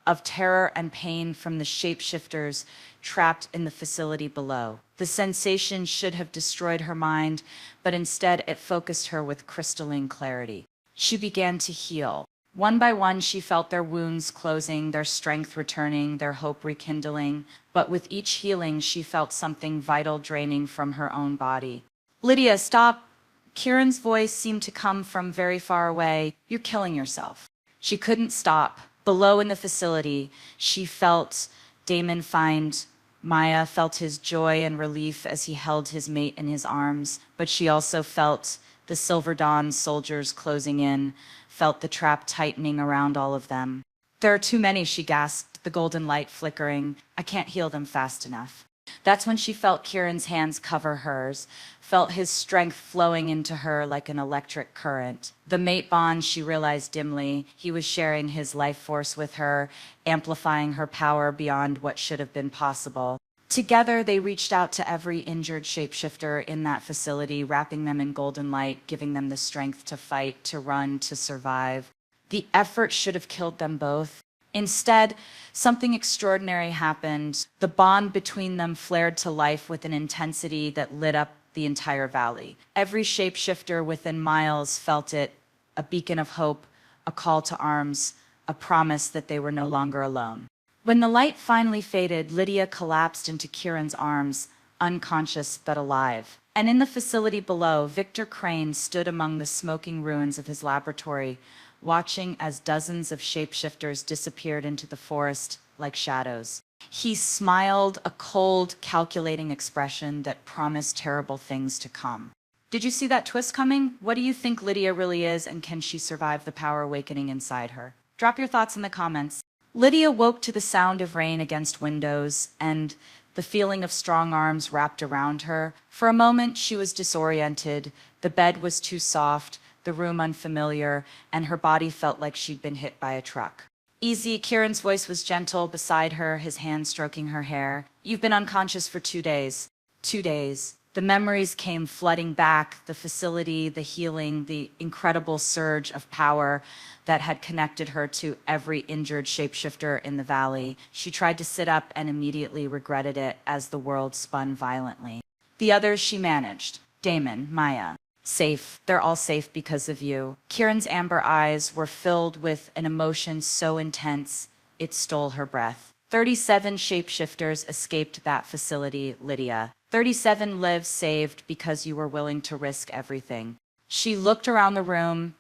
of terror and pain from the shapeshifters trapped in the facility below. The sensation should have destroyed her mind, but instead it focused her with crystalline clarity. She began to heal. One by one, she felt their wounds closing, their strength returning, their hope rekindling. But with each healing, she felt something vital draining from her own body. "Lydia, stop!" Kieran's voice seemed to come from very far away. "You're killing yourself." She couldn't stop. Below in the facility, she felt Damon find Maya, felt his joy and relief as he held his mate in his arms, but she also felt the Silver Dawn soldiers closing in, felt the trap tightening around all of them. "There are too many," she gasped, the golden light flickering. "I can't heal them fast enough." That's when she felt Kieran's hands cover hers, felt his strength flowing into her like an electric current. The mate bond, she realized dimly. He was sharing his life force with her, amplifying her power beyond what should have been possible. Together, they reached out to every injured shapeshifter in that facility, wrapping them in golden light, giving them the strength to fight, to run, to survive. The effort should have killed them both. Instead, something extraordinary happened. The bond between them flared to life with an intensity that lit up the entire valley. Every shapeshifter within miles felt it, a beacon of hope, a call to arms, a promise that they were no longer alone. When the light finally faded, Lydia collapsed into Kieran's arms, unconscious but alive. And in the facility below, Victor Crane stood among the smoking ruins of his laboratory, watching as dozens of shapeshifters disappeared into the forest like shadows. He smiled, a cold, calculating expression that promised terrible things to come. Did you see that twist coming? What do you think Lydia really is, and can she survive the power awakening inside her? Drop your thoughts in the comments. Lydia woke to the sound of rain against windows and the feeling of strong arms wrapped around her. For a moment, she was disoriented. The bed was too soft, the room unfamiliar, and her body felt like she'd been hit by a truck. "Easy," Kieran's voice was gentle beside her, his hand stroking her hair. "You've been unconscious for 2 days." 2 days. The memories came flooding back, the facility, the healing, the incredible surge of power that had connected her to every injured shapeshifter in the valley. She tried to sit up and immediately regretted it as the world spun violently. The others she managed. Damon, Maya. Safe. They're all safe because of you. Kieran's amber eyes were filled with an emotion so intense it stole her breath. 37 shapeshifters escaped that facility, Lydia. 37 lives saved because you were willing to risk everything. She looked around the room.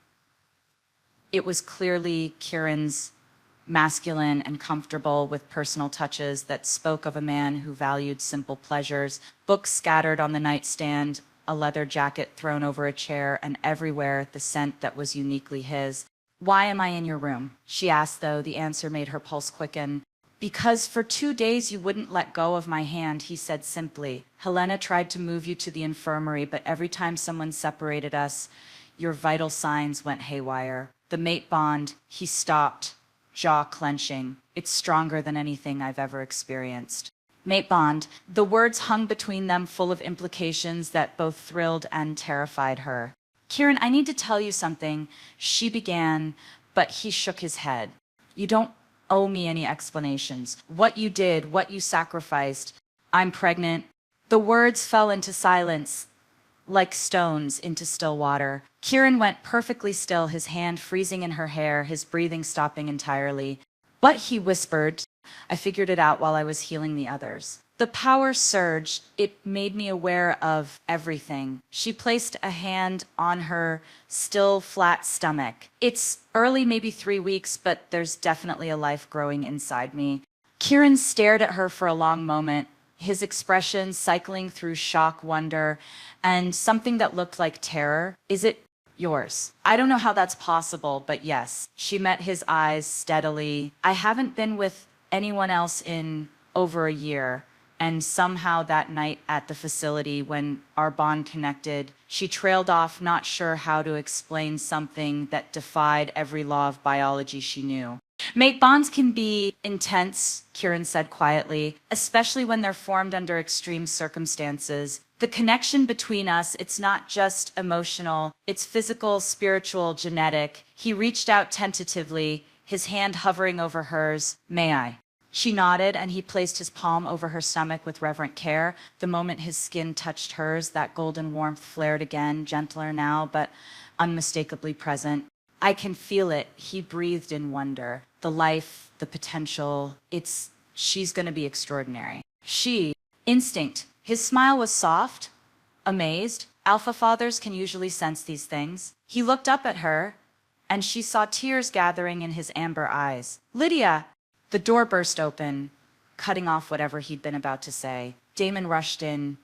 It was clearly Kieran's, masculine and comfortable, with personal touches that spoke of a man who valued simple pleasures. Books scattered on the nightstand, a leather jacket thrown over a chair, and everywhere the scent that was uniquely his. "Why am I in your room?" she asked, though the answer made her pulse quicken. "Because for 2 days you wouldn't let go of my hand," he said simply. "Helena tried to move you to the infirmary, but every time someone separated us, your vital signs went haywire." The mate bond, he stopped, jaw clenching. "It's stronger than anything I've ever experienced." Mate bond, the words hung between them, full of implications that both thrilled and terrified her. "Kieran, I need to tell you something," she began, but he shook his head. You don't owe me any explanations. What you did, what you sacrificed. I'm pregnant. The words fell into silence, like stones into still water. Kieran went perfectly still, his hand freezing in her hair, his breathing stopping entirely. But he whispered, I figured it out while I was healing the others. The power surged. It made me aware of everything. She placed a hand on her still flat stomach. It's early, maybe 3 weeks, but there's definitely a life growing inside me. Kieran stared at her for a long moment, his expression cycling through shock, wonder, and something that looked like terror. Is it yours? I don't know how that's possible, but yes. She met his eyes steadily. I haven't been with anyone else in over a year. And somehow that night at the facility, when our bond connected, she trailed off, not sure how to explain something that defied every law of biology she knew. Mate bonds can be intense, Kieran said quietly, especially when they're formed under extreme circumstances. The connection between us, it's not just emotional, it's physical, spiritual, genetic. He reached out tentatively, his hand hovering over hers. May I? She nodded, and he placed his palm over her stomach with reverent care. The moment his skin touched hers, that golden warmth flared again, gentler now, but unmistakably present. I can feel it, he breathed in wonder. The life, the potential, she's gonna be extraordinary. Instinct. His smile was soft, amazed. Alpha fathers can usually sense these things. He looked up at her, and she saw tears gathering in his amber eyes. Lydia! The door burst open, cutting off whatever he'd been about to say. Damon rushed in,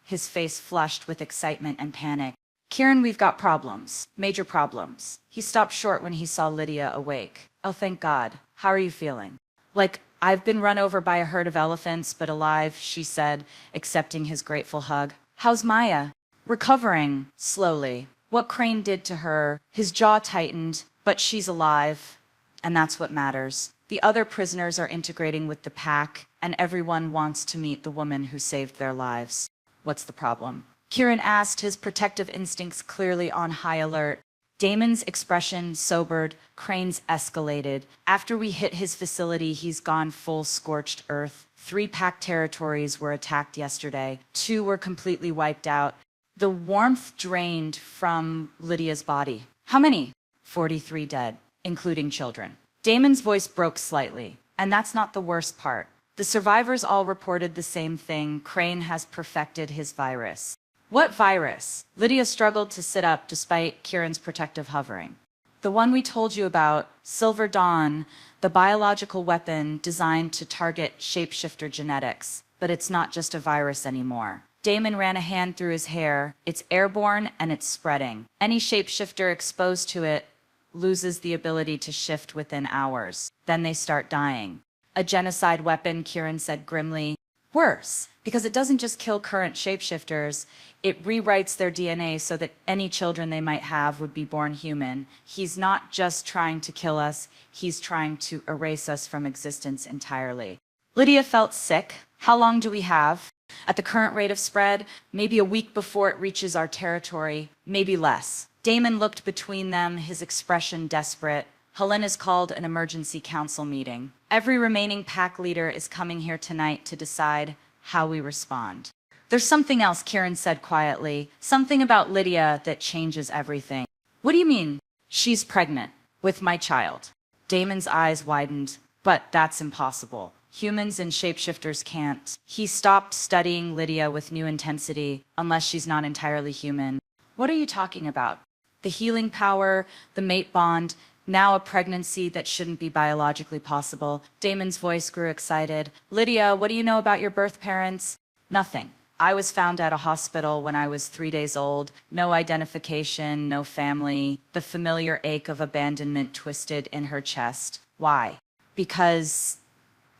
his face flushed with excitement and panic. Kieran, we've got problems. Major problems. He stopped short when he saw Lydia awake. Oh, thank God. How are you feeling? Like, I've been run over by a herd of elephants, but alive, she said, accepting his grateful hug. How's Maya? Recovering, slowly. What Crane did to her, his jaw tightened, but she's alive, and that's what matters. The other prisoners are integrating with the pack, and everyone wants to meet the woman who saved their lives. What's the problem? Kieran asked, his protective instincts clearly on high alert. Damon's expression sobered, Crane's escalated. After we hit his facility, he's gone full scorched earth. 3 pack territories were attacked yesterday. 2 were completely wiped out. The warmth drained from Lydia's body. How many? 43 dead, including children. Damon's voice broke slightly, and that's not the worst part. The survivors all reported the same thing. Crane has perfected his virus. What virus? Lydia struggled to sit up despite Kieran's protective hovering. The one we told you about, Silver Dawn, the biological weapon designed to target shapeshifter genetics. But it's not just a virus anymore. Damon ran a hand through his hair. It's airborne and it's spreading. Any shapeshifter exposed to it loses the ability to shift within hours. Then they start dying. A genocide weapon, Kieran said grimly. Worse, because it doesn't just kill current shapeshifters, it rewrites their DNA so that any children they might have would be born human. He's not just trying to kill us, he's trying to erase us from existence entirely. Lydia felt sick. How long do we have? At the current rate of spread, maybe a week before it reaches our territory, maybe less. Damon looked between them, his expression desperate. Helena's called an emergency council meeting. Every remaining pack leader is coming here tonight to decide how we respond. There's something else, Kieran said quietly. Something about Lydia that changes everything. What do you mean? She's pregnant with my child. Damon's eyes widened. But that's impossible. Humans and shapeshifters can't. He stopped studying Lydia with new intensity, unless she's not entirely human. What are you talking about? The healing power, the mate bond, now a pregnancy that shouldn't be biologically possible. Damon's voice grew excited. Lydia, what do you know about your birth parents? Nothing. I was found at a hospital when I was 3 days old. No identification, no family. The familiar ache of abandonment twisted in her chest. Why? Because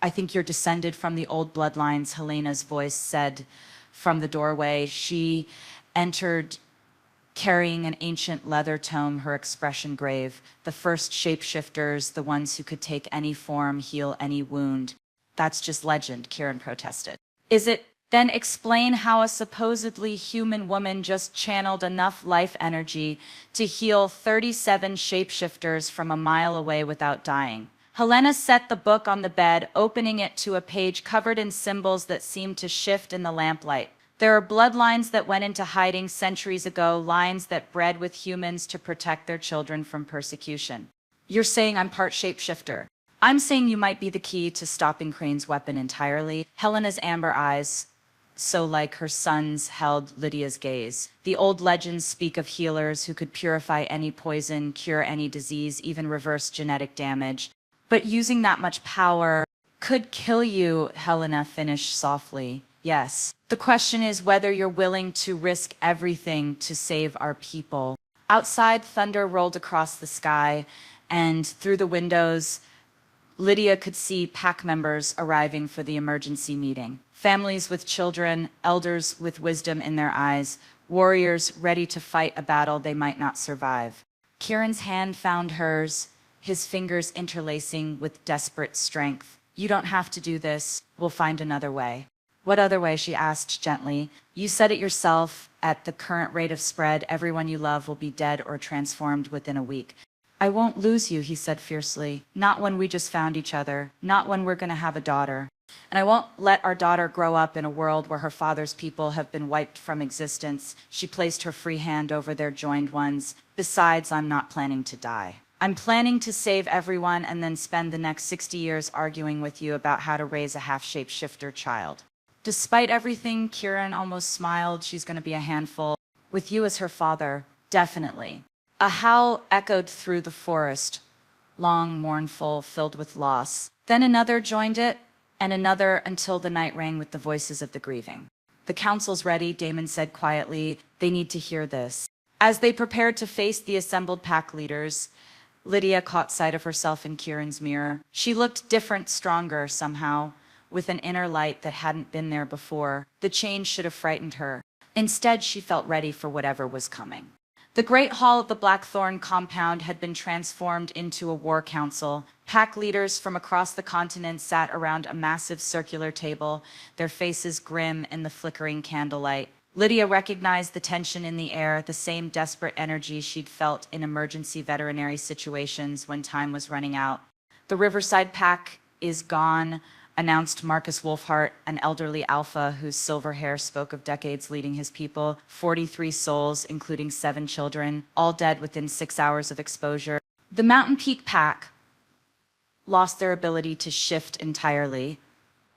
I think you're descended from the old bloodlines, Helena's voice said from the doorway. She entered carrying an ancient leather tome, her expression grave. The first shapeshifters, the ones who could take any form, heal any wound. That's just legend, Kieran protested. Is it? Then explain how a supposedly human woman just channeled enough life energy to heal 37 shapeshifters from a mile away without dying. Helena set the book on the bed, opening it to a page covered in symbols that seemed to shift in the lamplight. There are bloodlines that went into hiding centuries ago, lines that bred with humans to protect their children from persecution. You're saying I'm part shapeshifter. I'm saying you might be the key to stopping Crane's weapon entirely. Helena's amber eyes, so like her son's, held Lydia's gaze. The old legends speak of healers who could purify any poison, cure any disease, even reverse genetic damage. But using that much power could kill you, Helena finished softly. Yes. The question is whether you're willing to risk everything to save our people. Outside, thunder rolled across the sky, and through the windows, Lydia could see pack members arriving for the emergency meeting. Families with children, elders with wisdom in their eyes, warriors ready to fight a battle they might not survive. Kieran's hand found hers, his fingers interlacing with desperate strength. You don't have to do this. We'll find another way. What other way? She asked gently. You said it yourself. At the current rate of spread, everyone you love will be dead or transformed within a week. I won't lose you, he said fiercely. Not when we just found each other. Not when we're going to have a daughter. And I won't let our daughter grow up in a world where her father's people have been wiped from existence. She placed her free hand over their joined ones. Besides, I'm not planning to die. I'm planning to save everyone and then spend the next 60 years arguing with you about how to raise a half-shapeshifter child. Despite everything, Kieran almost smiled. She's going to be a handful. With you as her father, definitely. A howl echoed through the forest, long, mournful, filled with loss. Then another joined it, and another, until the night rang with the voices of the grieving. The council's ready, Damon said quietly. They need to hear this. As they prepared to face the assembled pack leaders, Lydia caught sight of herself in Kieran's mirror. She looked different, stronger somehow, with an inner light that hadn't been there before. The change should have frightened her. Instead, she felt ready for whatever was coming. The great hall of the Blackthorn compound had been transformed into a war council. Pack leaders from across the continent sat around a massive circular table, their faces grim in the flickering candlelight. Lydia recognized the tension in the air, the same desperate energy she'd felt in emergency veterinary situations when time was running out. The Riverside Pack is gone, announced Marcus Wolfhart, an elderly alpha whose silver hair spoke of decades leading his people. 43 souls, including 7 children, all dead within 6 hours of exposure. The Mountain Peak Pack lost their ability to shift entirely.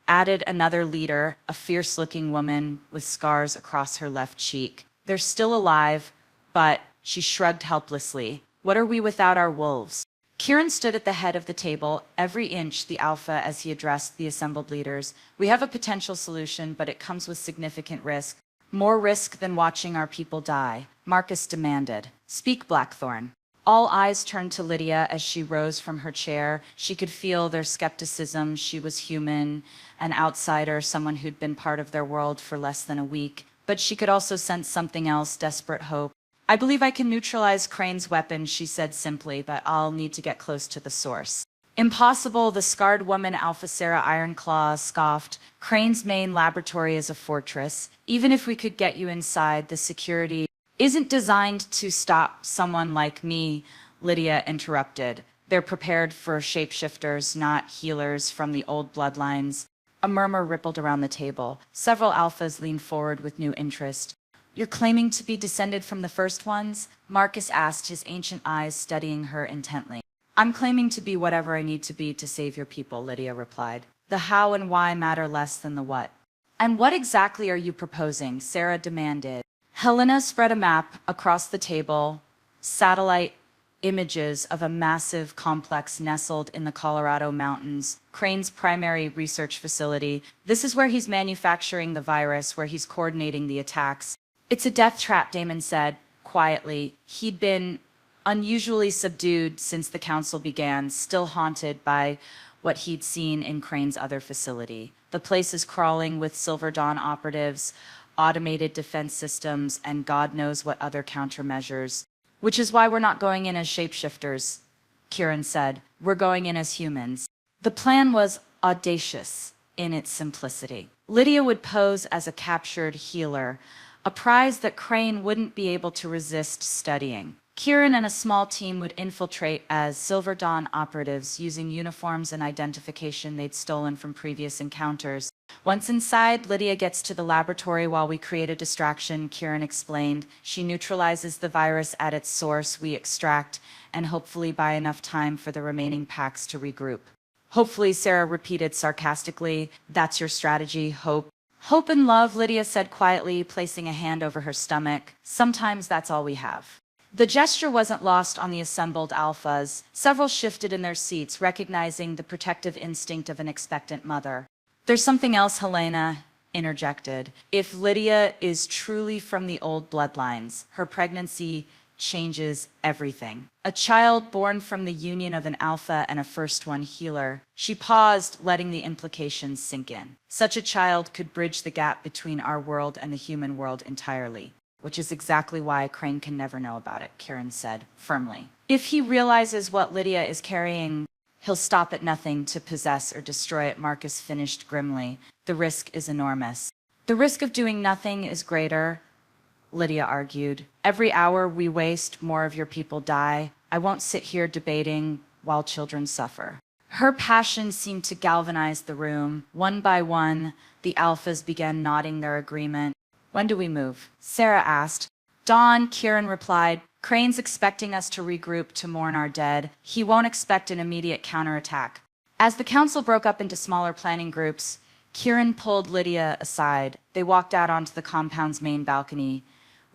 Added another leader, a fierce-looking woman with scars across her left cheek. They're still alive, but she shrugged helplessly. What are we without our wolves? Kieran stood at the head of the table, every inch the alpha as he addressed the assembled leaders. We have a potential solution, but it comes with significant risk. More risk than watching our people die, Marcus demanded. Speak, Blackthorn. All eyes turned to Lydia as she rose from her chair. She could feel their skepticism. She was human, an outsider, someone who'd been part of their world for less than a week. But she could also sense something else, desperate hope. I believe I can neutralize Crane's weapon, she said simply, but I'll need to get close to the source. Impossible, the scarred woman Alpha Sarah Ironclaw scoffed. Crane's main laboratory is a fortress. Even if we could get you inside, the security isn't designed to stop someone like me, Lydia interrupted. They're prepared for shapeshifters, not healers from the old bloodlines. A murmur rippled around the table. Several alphas leaned forward with new interest. You're claiming to be descended from the first ones? Marcus asked, his ancient eyes studying her intently. I'm claiming to be whatever I need to be to save your people, Lydia replied. The how and why matter less than the what. And what exactly are you proposing? Sarah demanded. Helena spread a map across the table, satellite images of a massive complex nestled in the Colorado mountains, Crane's primary research facility. This is where he's manufacturing the virus, where he's coordinating the attacks. It's a death trap, Damon said, quietly. He'd been unusually subdued since the council began, still haunted by what he'd seen in Crane's other facility. The place is crawling with Silver Dawn operatives, automated defense systems, and God knows what other countermeasures. Which is why we're not going in as shapeshifters, Kieran said. We're going in as humans. The plan was audacious. in its simplicity. Lydia would pose as a captured healer, a prize that Crane wouldn't be able to resist studying. Kieran and a small team would infiltrate as Silver Dawn operatives using uniforms and identification they'd stolen from previous encounters. Once inside, Lydia gets to the laboratory while we create a distraction, Kieran explained. She neutralizes the virus at its source, we extract, and hopefully buy enough time for the remaining packs to regroup. Hopefully, Sarah repeated sarcastically. That's your strategy, hope. Hope and love, Lydia said quietly, placing a hand over her stomach. Sometimes that's all we have. The gesture wasn't lost on the assembled alphas. Several shifted in their seats, recognizing the protective instinct of an expectant mother. There's something else, Helena interjected. If Lydia is truly from the old bloodlines, her pregnancy changes everything. A child born from the union of an alpha and a first one healer. She paused, letting the implications sink in. Such a child could bridge the gap between our world and the human world entirely. Which is exactly why Crane can never know about it, Kieran said firmly. If he realizes what Lydia is carrying, he'll stop at nothing to possess or destroy it, Marcus finished grimly. The risk is enormous. The risk of doing nothing is greater, Lydia argued. Every hour we waste, more of your people die. I won't sit here debating while children suffer. Her passion seemed to galvanize the room. One by one, the alphas began nodding their agreement. When do we move? Sarah asked. Dawn, Kieran replied. Crane's expecting us to regroup to mourn our dead. He won't expect an immediate counterattack. As the council broke up into smaller planning groups, Kieran pulled Lydia aside. They walked out onto the compound's main balcony,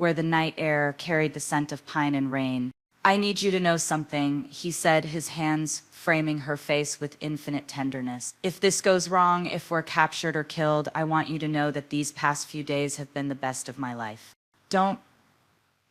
where the night air carried the scent of pine and rain. I need you to know something, he said, his hands framing her face with infinite tenderness. If this goes wrong, if we're captured or killed, I want you to know that these past few days have been the best of my life. Don't,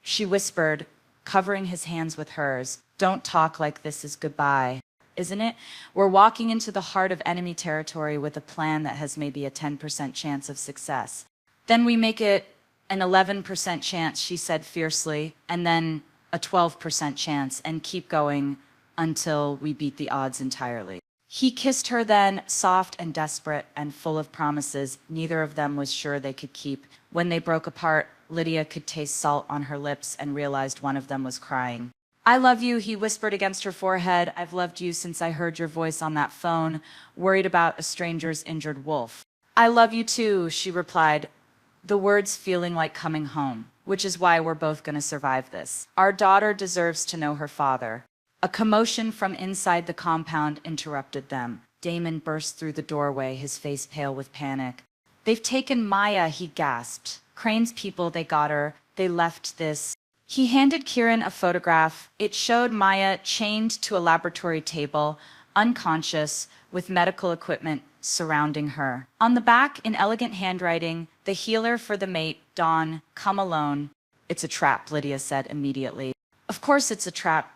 she whispered, covering his hands with hers. Don't talk like this is goodbye, isn't it? We're walking into the heart of enemy territory with a plan that has maybe a 10% chance of success. Then we make it an 11% chance, she said fiercely, and then a 12% chance, and keep going until we beat the odds entirely. He kissed her then, soft and desperate and full of promises neither of them was sure they could keep. When they broke apart, Lydia could taste salt on her lips and realized one of them was crying. I love you, he whispered against her forehead. I've loved you since I heard your voice on that phone, worried about a stranger's injured wolf. I love you too, she replied, the words feeling like coming home, which is why we're both going to survive this. Our daughter deserves to know her father. A commotion from inside the compound interrupted them. Damon burst through the doorway, his face pale with panic. They've taken Maya, he gasped. Crane's people, they got her. They left this. He handed Kieran a photograph. It showed Maya chained to a laboratory table, unconscious, with medical equipment surrounding her. On the back, in elegant handwriting, the healer for the mate, Dawn, come alone. It's a trap, Lydia said immediately. Of course it's a trap,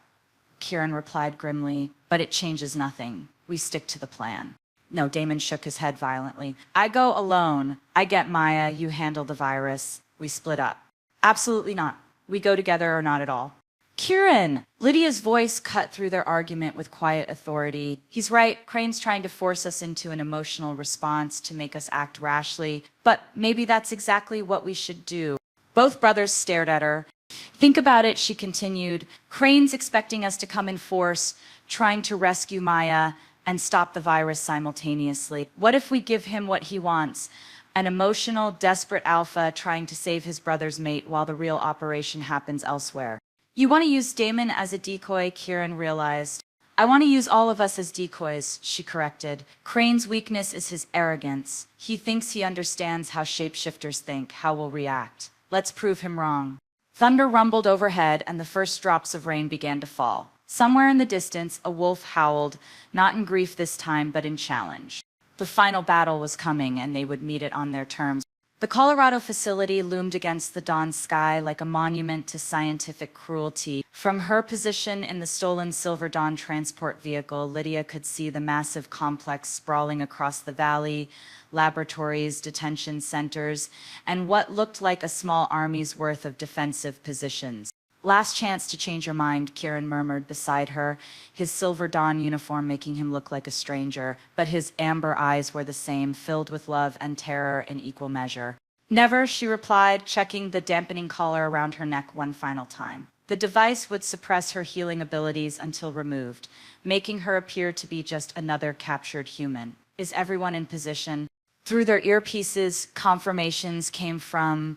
Kieran replied grimly, but it changes nothing. We stick to the plan. No, Damon shook his head violently. I go alone. I get Maya, you handle the virus. We split up. Absolutely not. We go together or not at all. Kieran! Lydia's voice cut through their argument with quiet authority. He's right, Crane's trying to force us into an emotional response to make us act rashly, but maybe that's exactly what we should do. Both brothers stared at her. Think about it, she continued. Crane's expecting us to come in force, trying to rescue Maya and stop the virus simultaneously. What if we give him what he wants? An emotional, desperate alpha trying to save his brother's mate while the real operation happens elsewhere. You want to use Damon as a decoy, Kieran realized. I want to use all of us as decoys, she corrected. Crane's weakness is his arrogance. He thinks he understands how shapeshifters think, how we'll react. Let's prove him wrong. Thunder rumbled overhead and the first drops of rain began to fall. Somewhere in the distance, a wolf howled, not in grief this time, but in challenge. The final battle was coming, and they would meet it on their terms. The Colorado facility loomed against the dawn sky like a monument to scientific cruelty. From her position in the stolen Silver Dawn transport vehicle, Lydia could see the massive complex sprawling across the valley, laboratories, detention centers, and what looked like a small army's worth of defensive positions. Last chance to change your mind, Kieran murmured beside her, his silver dawn uniform making him look like a stranger, but his amber eyes were the same, filled with love and terror in equal measure. Never, she replied, checking the dampening collar around her neck one final time. The device would suppress her healing abilities until removed, making her appear to be just another captured human. Is everyone in position? Through their earpieces, confirmations came from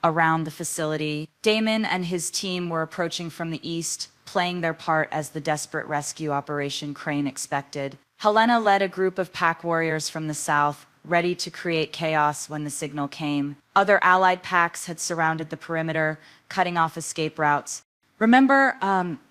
around the facility. Damon and his team were approaching from the east, playing their part as the desperate rescue operation Crane expected. Helena led a group of pack warriors from the south, ready to create chaos when the signal came. Other allied packs had surrounded the perimeter, cutting off escape routes. Remember,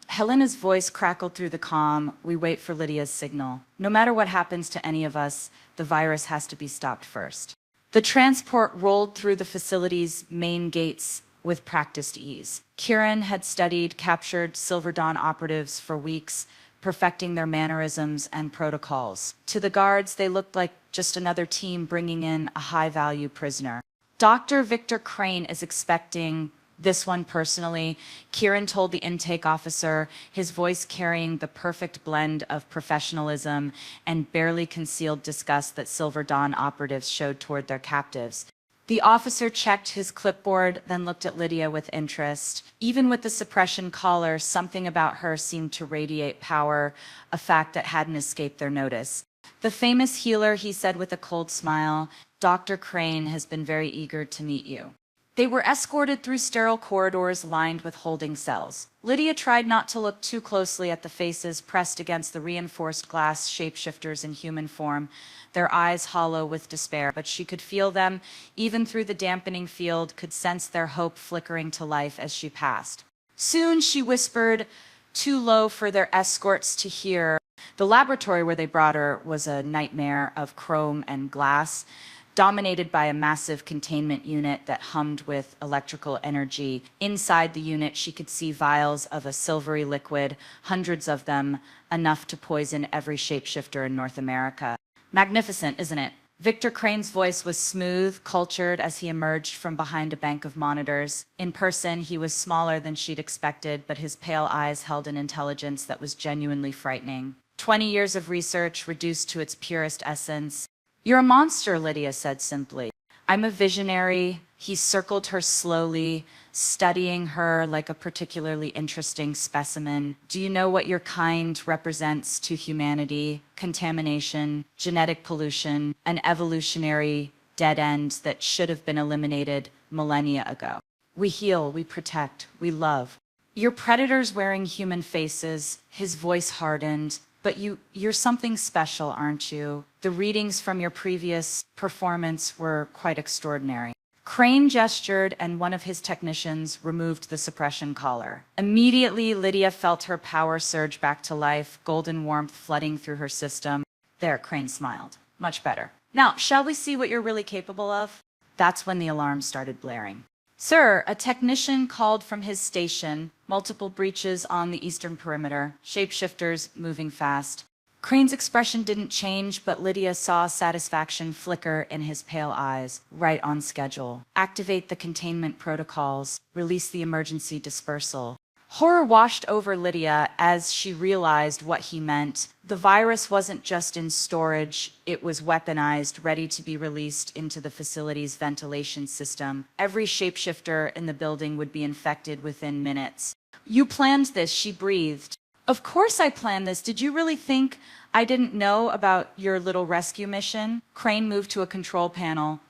Helena's voice crackled through the comm. We wait for Lydia's signal. No matter what happens to any of us, the virus has to be stopped first. The transport rolled through the facility's main gates with practiced ease. Kieran had studied captured Silver Dawn operatives for weeks, perfecting their mannerisms and protocols. To the guards, they looked like just another team bringing in a high-value prisoner. Dr. Victor Crane is expecting this one personally, Kieran told the intake officer, his voice carrying the perfect blend of professionalism and barely concealed disgust that Silver Dawn operatives showed toward their captives. The officer checked his clipboard, then looked at Lydia with interest. Even with the suppression collar, something about her seemed to radiate power, a fact that hadn't escaped their notice. The famous healer, he said with a cold smile, Dr. Crane has been very eager to meet you. They were escorted through sterile corridors lined with holding cells. Lydia tried not to look too closely at the faces pressed against the reinforced glass shapeshifters in human form, their eyes hollow with despair, but she could feel them, even through the dampening field, could sense their hope flickering to life as she passed. Soon, she whispered, too low for their escorts to hear. The laboratory where they brought her was a nightmare of chrome and glass, dominated by a massive containment unit that hummed with electrical energy. Inside the unit, she could see vials of a silvery liquid, hundreds of them, enough to poison every shapeshifter in North America. Magnificent, isn't it? Victor Crane's voice was smooth, cultured as he emerged from behind a bank of monitors. In person, he was smaller than she'd expected, but his pale eyes held an intelligence that was genuinely frightening. 20 years of research reduced to its purest essence. You're a monster, Lydia said simply. I'm a visionary. He circled her slowly, studying her like a particularly interesting specimen. Do you know what your kind represents to humanity? Contamination, genetic pollution, an evolutionary dead end that should have been eliminated millennia ago. We heal, we protect, we love. You're predators wearing human faces. His voice hardened. But you're something special, aren't you? The readings from your previous performance were quite extraordinary. Crane gestured, and one of his technicians removed the suppression collar. Immediately, Lydia felt her power surge back to life, golden warmth flooding through her system. There, Crane smiled. Much better. Now, shall we see what you're really capable of? That's when the alarm started blaring. Sir, a technician called from his station. Multiple breaches on the eastern perimeter. Shapeshifters moving fast. Crane's expression didn't change, but Lydia saw satisfaction flicker in his pale eyes. Right on schedule. Activate the containment protocols. Release the emergency dispersal. Horror washed over Lydia as she realized what he meant. The virus wasn't just in storage, it was weaponized, ready to be released into the facility's ventilation system. Every shapeshifter in the building would be infected within minutes. You planned this, she breathed. Of course I planned this. Did you really think I didn't know about your little rescue mission? Crane moved to a control panel,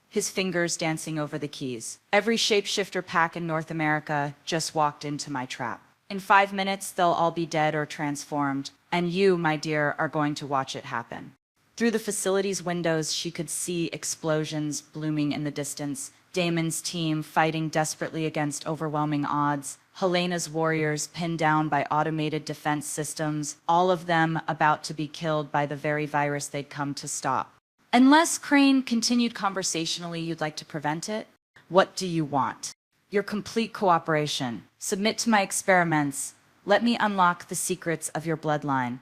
his fingers dancing over the keys. Every shapeshifter pack in North America just walked into my trap. In 5 minutes, they'll all be dead or transformed, and you, my dear, are going to watch it happen. Through the facility's windows, she could see explosions blooming in the distance, Damon's team fighting desperately against overwhelming odds, Helena's warriors pinned down by automated defense systems, all of them about to be killed by the very virus they'd come to stop. Unless Crane continued conversationally, you'd like to prevent it? What do you want? Your complete cooperation. Submit to my experiments. Let me unlock the secrets of your bloodline.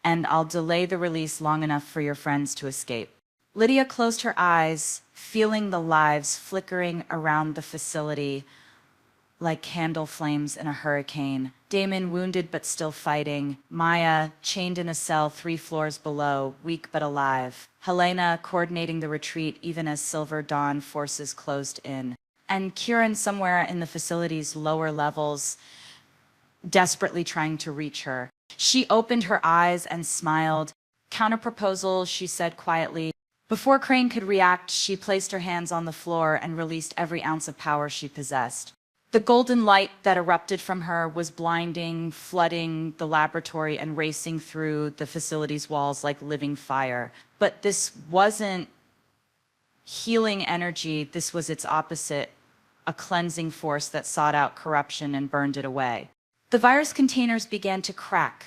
And I'll delay the release long enough for your friends to escape. Lydia closed her eyes, feeling the lives flickering around the facility like candle flames in a hurricane. Damon wounded but still fighting. Maya chained in a cell 3 floors below, weak but alive. Helena coordinating the retreat even as Silver Dawn forces closed in. And Kieran somewhere in the facility's lower levels, desperately trying to reach her. She opened her eyes and smiled. Counterproposal, she said quietly. Before Crane could react, she placed her hands on the floor and released every ounce of power she possessed. The golden light that erupted from her was blinding, flooding the laboratory and racing through the facility's walls like living fire. But this wasn't healing energy, this was its opposite, a cleansing force that sought out corruption and burned it away. The virus containers began to crack,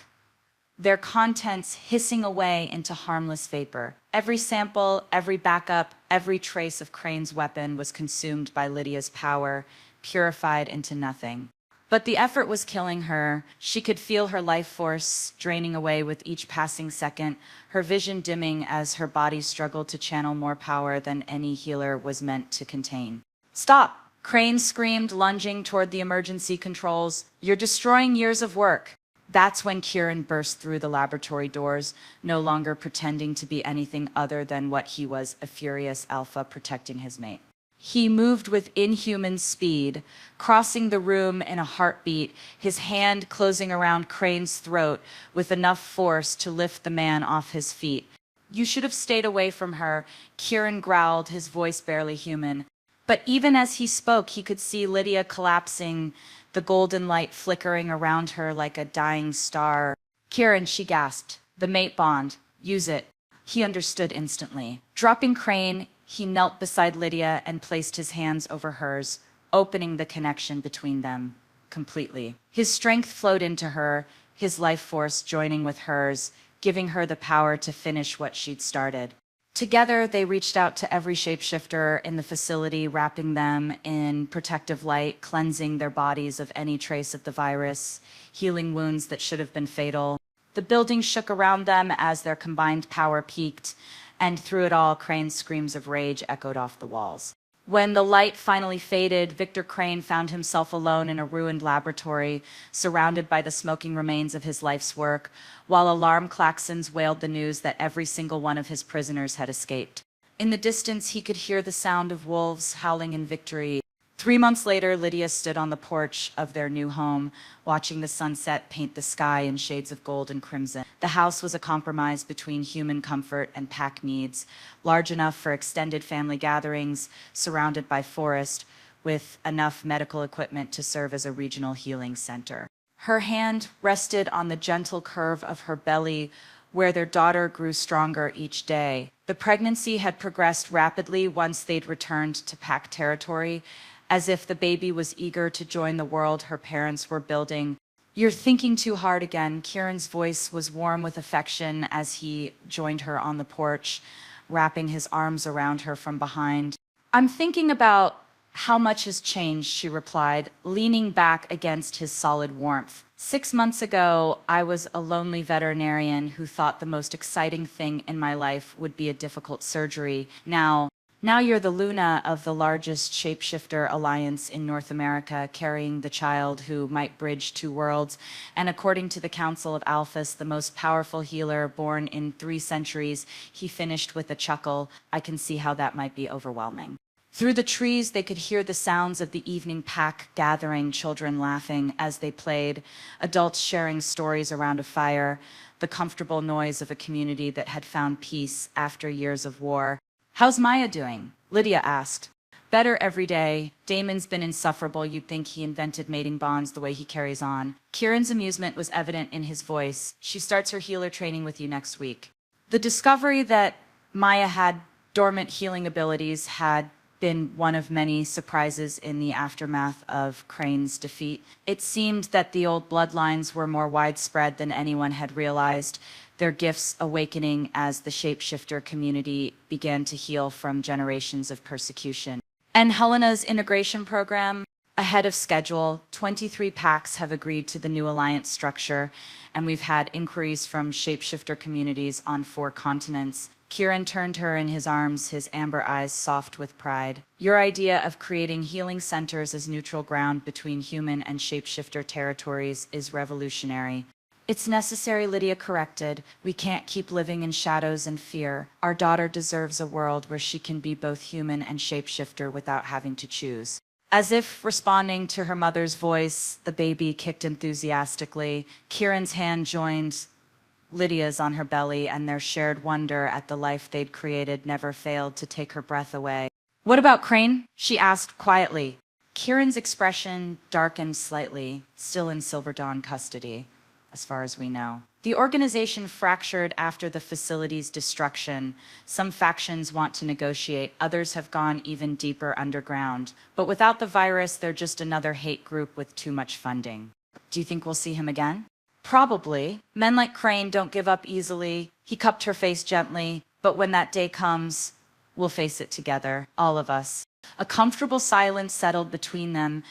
their contents hissing away into harmless vapor. Every sample, every backup, every trace of Crane's weapon was consumed by Lydia's power, purified into nothing. But the effort was killing her. She could feel her life force draining away with each passing second, her vision dimming as her body struggled to channel more power than any healer was meant to contain. "Stop!" Crane screamed, lunging toward the emergency controls. "You're destroying years of work." That's when Kieran burst through the laboratory doors, no longer pretending to be anything other than what he was, a furious alpha protecting his mate. He moved with inhuman speed, crossing the room in a heartbeat, his hand closing around Crane's throat with enough force to lift the man off his feet. "You should have stayed away from her," Kieran growled, his voice barely human. But even as he spoke, he could see Lydia collapsing, the golden light flickering around her like a dying star. "Kieran," she gasped, "the mate bond. Use it." He understood instantly. Dropping Crane, he knelt beside Lydia and placed his hands over hers, opening the connection between them completely. His strength flowed into her, his life force joining with hers, giving her the power to finish what she'd started. Together, they reached out to every shapeshifter in the facility, wrapping them in protective light, cleansing their bodies of any trace of the virus, healing wounds that should have been fatal. The building shook around them as their combined power peaked, and through it all, Crane's screams of rage echoed off the walls. When the light finally faded, Victor Crane found himself alone in a ruined laboratory, surrounded by the smoking remains of his life's work, while alarm klaxons wailed the news that every single one of his prisoners had escaped. In the distance, he could hear the sound of wolves howling in victory. 3 months later, Lydia stood on the porch of their new home, watching the sunset paint the sky in shades of gold and crimson. The house was a compromise between human comfort and pack needs, large enough for extended family gatherings, surrounded by forest, with enough medical equipment to serve as a regional healing center. Her hand rested on the gentle curve of her belly, where their daughter grew stronger each day. The pregnancy had progressed rapidly once they'd returned to pack territory, as if the baby was eager to join the world her parents were building. "You're thinking too hard again." Kieran's voice was warm with affection as he joined her on the porch, wrapping his arms around her from behind. "I'm thinking about how much has changed," she replied, leaning back against his solid warmth. 6 months ago, I was a lonely veterinarian who thought the most exciting thing in my life would be a difficult surgery. Now you're the Luna of the largest shapeshifter alliance in North America, carrying the child who might bridge 2 worlds. And according to the Council of Alphas, the most powerful healer born in 3 centuries, he finished with a chuckle. "I can see how that might be overwhelming." Through the trees, they could hear the sounds of the evening pack gathering, children laughing as they played, adults sharing stories around a fire, the comfortable noise of a community that had found peace after years of war. "How's Maya doing?" Lydia asked. "Better every day. Damon's been insufferable. You'd think he invented mating bonds the way he carries on." Kieran's amusement was evident in his voice. "She starts her healer training with you next week." The discovery that Maya had dormant healing abilities had been one of many surprises in the aftermath of Crane's defeat. It seemed that the old bloodlines were more widespread than anyone had realized, their gifts awakening as the shapeshifter community began to heal from generations of persecution. And Helena's integration program, ahead of schedule, 23 packs have agreed to the new alliance structure, and we've had inquiries from shapeshifter communities on 4 continents. Kieran turned her in his arms, his amber eyes soft with pride. Your idea of creating healing centers as neutral ground between human and shapeshifter territories is revolutionary. It's necessary, Lydia corrected. We can't keep living in shadows and fear. Our daughter deserves a world where she can be both human and shapeshifter without having to choose. As if responding to her mother's voice, the baby kicked enthusiastically. Kieran's hand joined Lydia's on her belly, and their shared wonder at the life they'd created never failed to take her breath away. What about Crane? She asked quietly. Kieran's expression darkened slightly, still in Silver Dawn custody, as far as we know. The organization fractured after the facility's destruction. Some factions want to negotiate, others have gone even deeper underground. But without the virus, they're just another hate group with too much funding. Do you think we'll see him again? Probably. Men like Crane don't give up easily. He cupped her face gently. But when that day comes, we'll face it together, all of us. A comfortable silence settled between them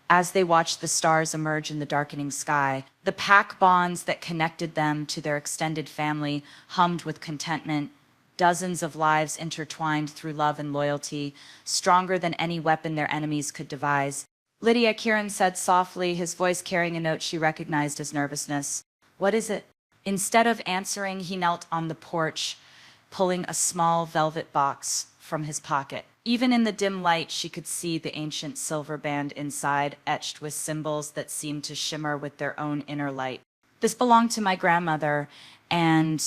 as they watched the stars emerge in the darkening sky. The pack bonds that connected them to their extended family hummed with contentment. Dozens of lives intertwined through love and loyalty, stronger than any weapon their enemies could devise. Lydia, Kieran said softly, his voice carrying a note she recognized as nervousness. What is it? Instead of answering, he knelt on the porch, pulling a small velvet box from his pocket. Even in the dim light, she could see the ancient silver band inside, etched with symbols that seemed to shimmer with their own inner light. This belonged to my grandmother, and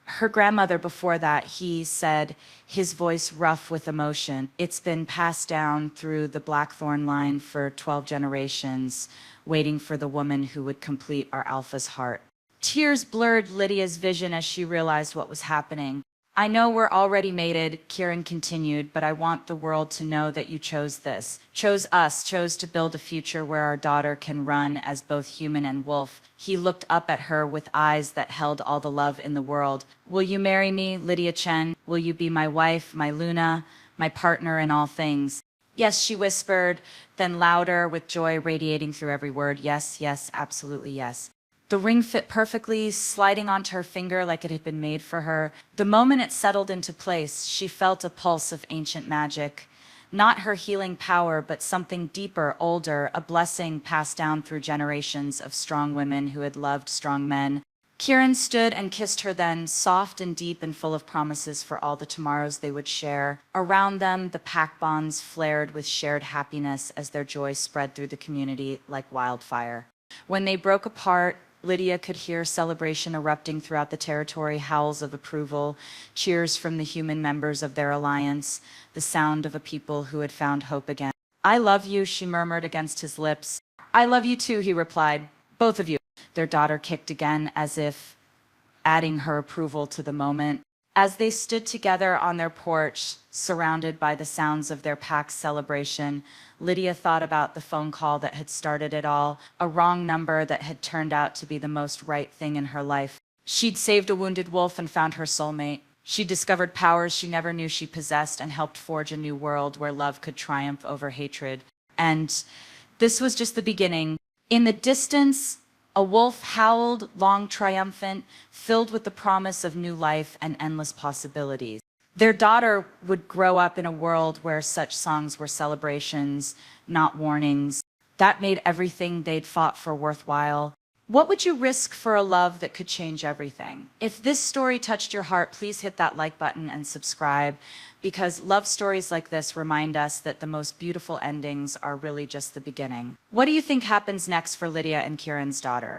her grandmother before that, he said, his voice rough with emotion. It's been passed down through the Blackthorn line for 12 generations, waiting for the woman who would complete our alpha's heart. Tears blurred Lydia's vision as she realized what was happening. I know we're already mated, Kieran continued, but I want the world to know that you chose this. Chose us, chose to build a future where our daughter can run as both human and wolf. He looked up at her with eyes that held all the love in the world. Will you marry me, Lydia Chen? Will you be my wife, my Luna, my partner in all things? Yes, she whispered, then louder, with joy radiating through every word. Yes, yes, absolutely yes. The ring fit perfectly, sliding onto her finger like it had been made for her. The moment it settled into place, she felt a pulse of ancient magic. Not her healing power, but something deeper, older, a blessing passed down through generations of strong women who had loved strong men. Kieran stood and kissed her then, soft and deep and full of promises for all the tomorrows they would share. Around them, the pack bonds flared with shared happiness as their joy spread through the community like wildfire. When they broke apart, Lydia could hear celebration erupting throughout the territory, howls of approval, cheers from the human members of their alliance, the sound of a people who had found hope again. I love you, she murmured against his lips. I love you too, he replied. Both of you. Their daughter kicked again, as if adding her approval to the moment. As they stood together on their porch, surrounded by the sounds of their pack's celebration, Lydia thought about the phone call that had started it all, a wrong number that had turned out to be the most right thing in her life. She'd saved a wounded wolf and found her soulmate. She discovered powers she never knew she possessed and helped forge a new world where love could triumph over hatred. And this was just the beginning. In the distance, a wolf howled, long triumphant, filled with the promise of new life and endless possibilities. Their daughter would grow up in a world where such songs were celebrations, not warnings. That made everything they'd fought for worthwhile. What would you risk for a love that could change everything? If this story touched your heart, please hit that like button and subscribe, because love stories like this remind us that the most beautiful endings are really just the beginning. What do you think happens next for Lydia and Kieran's daughter?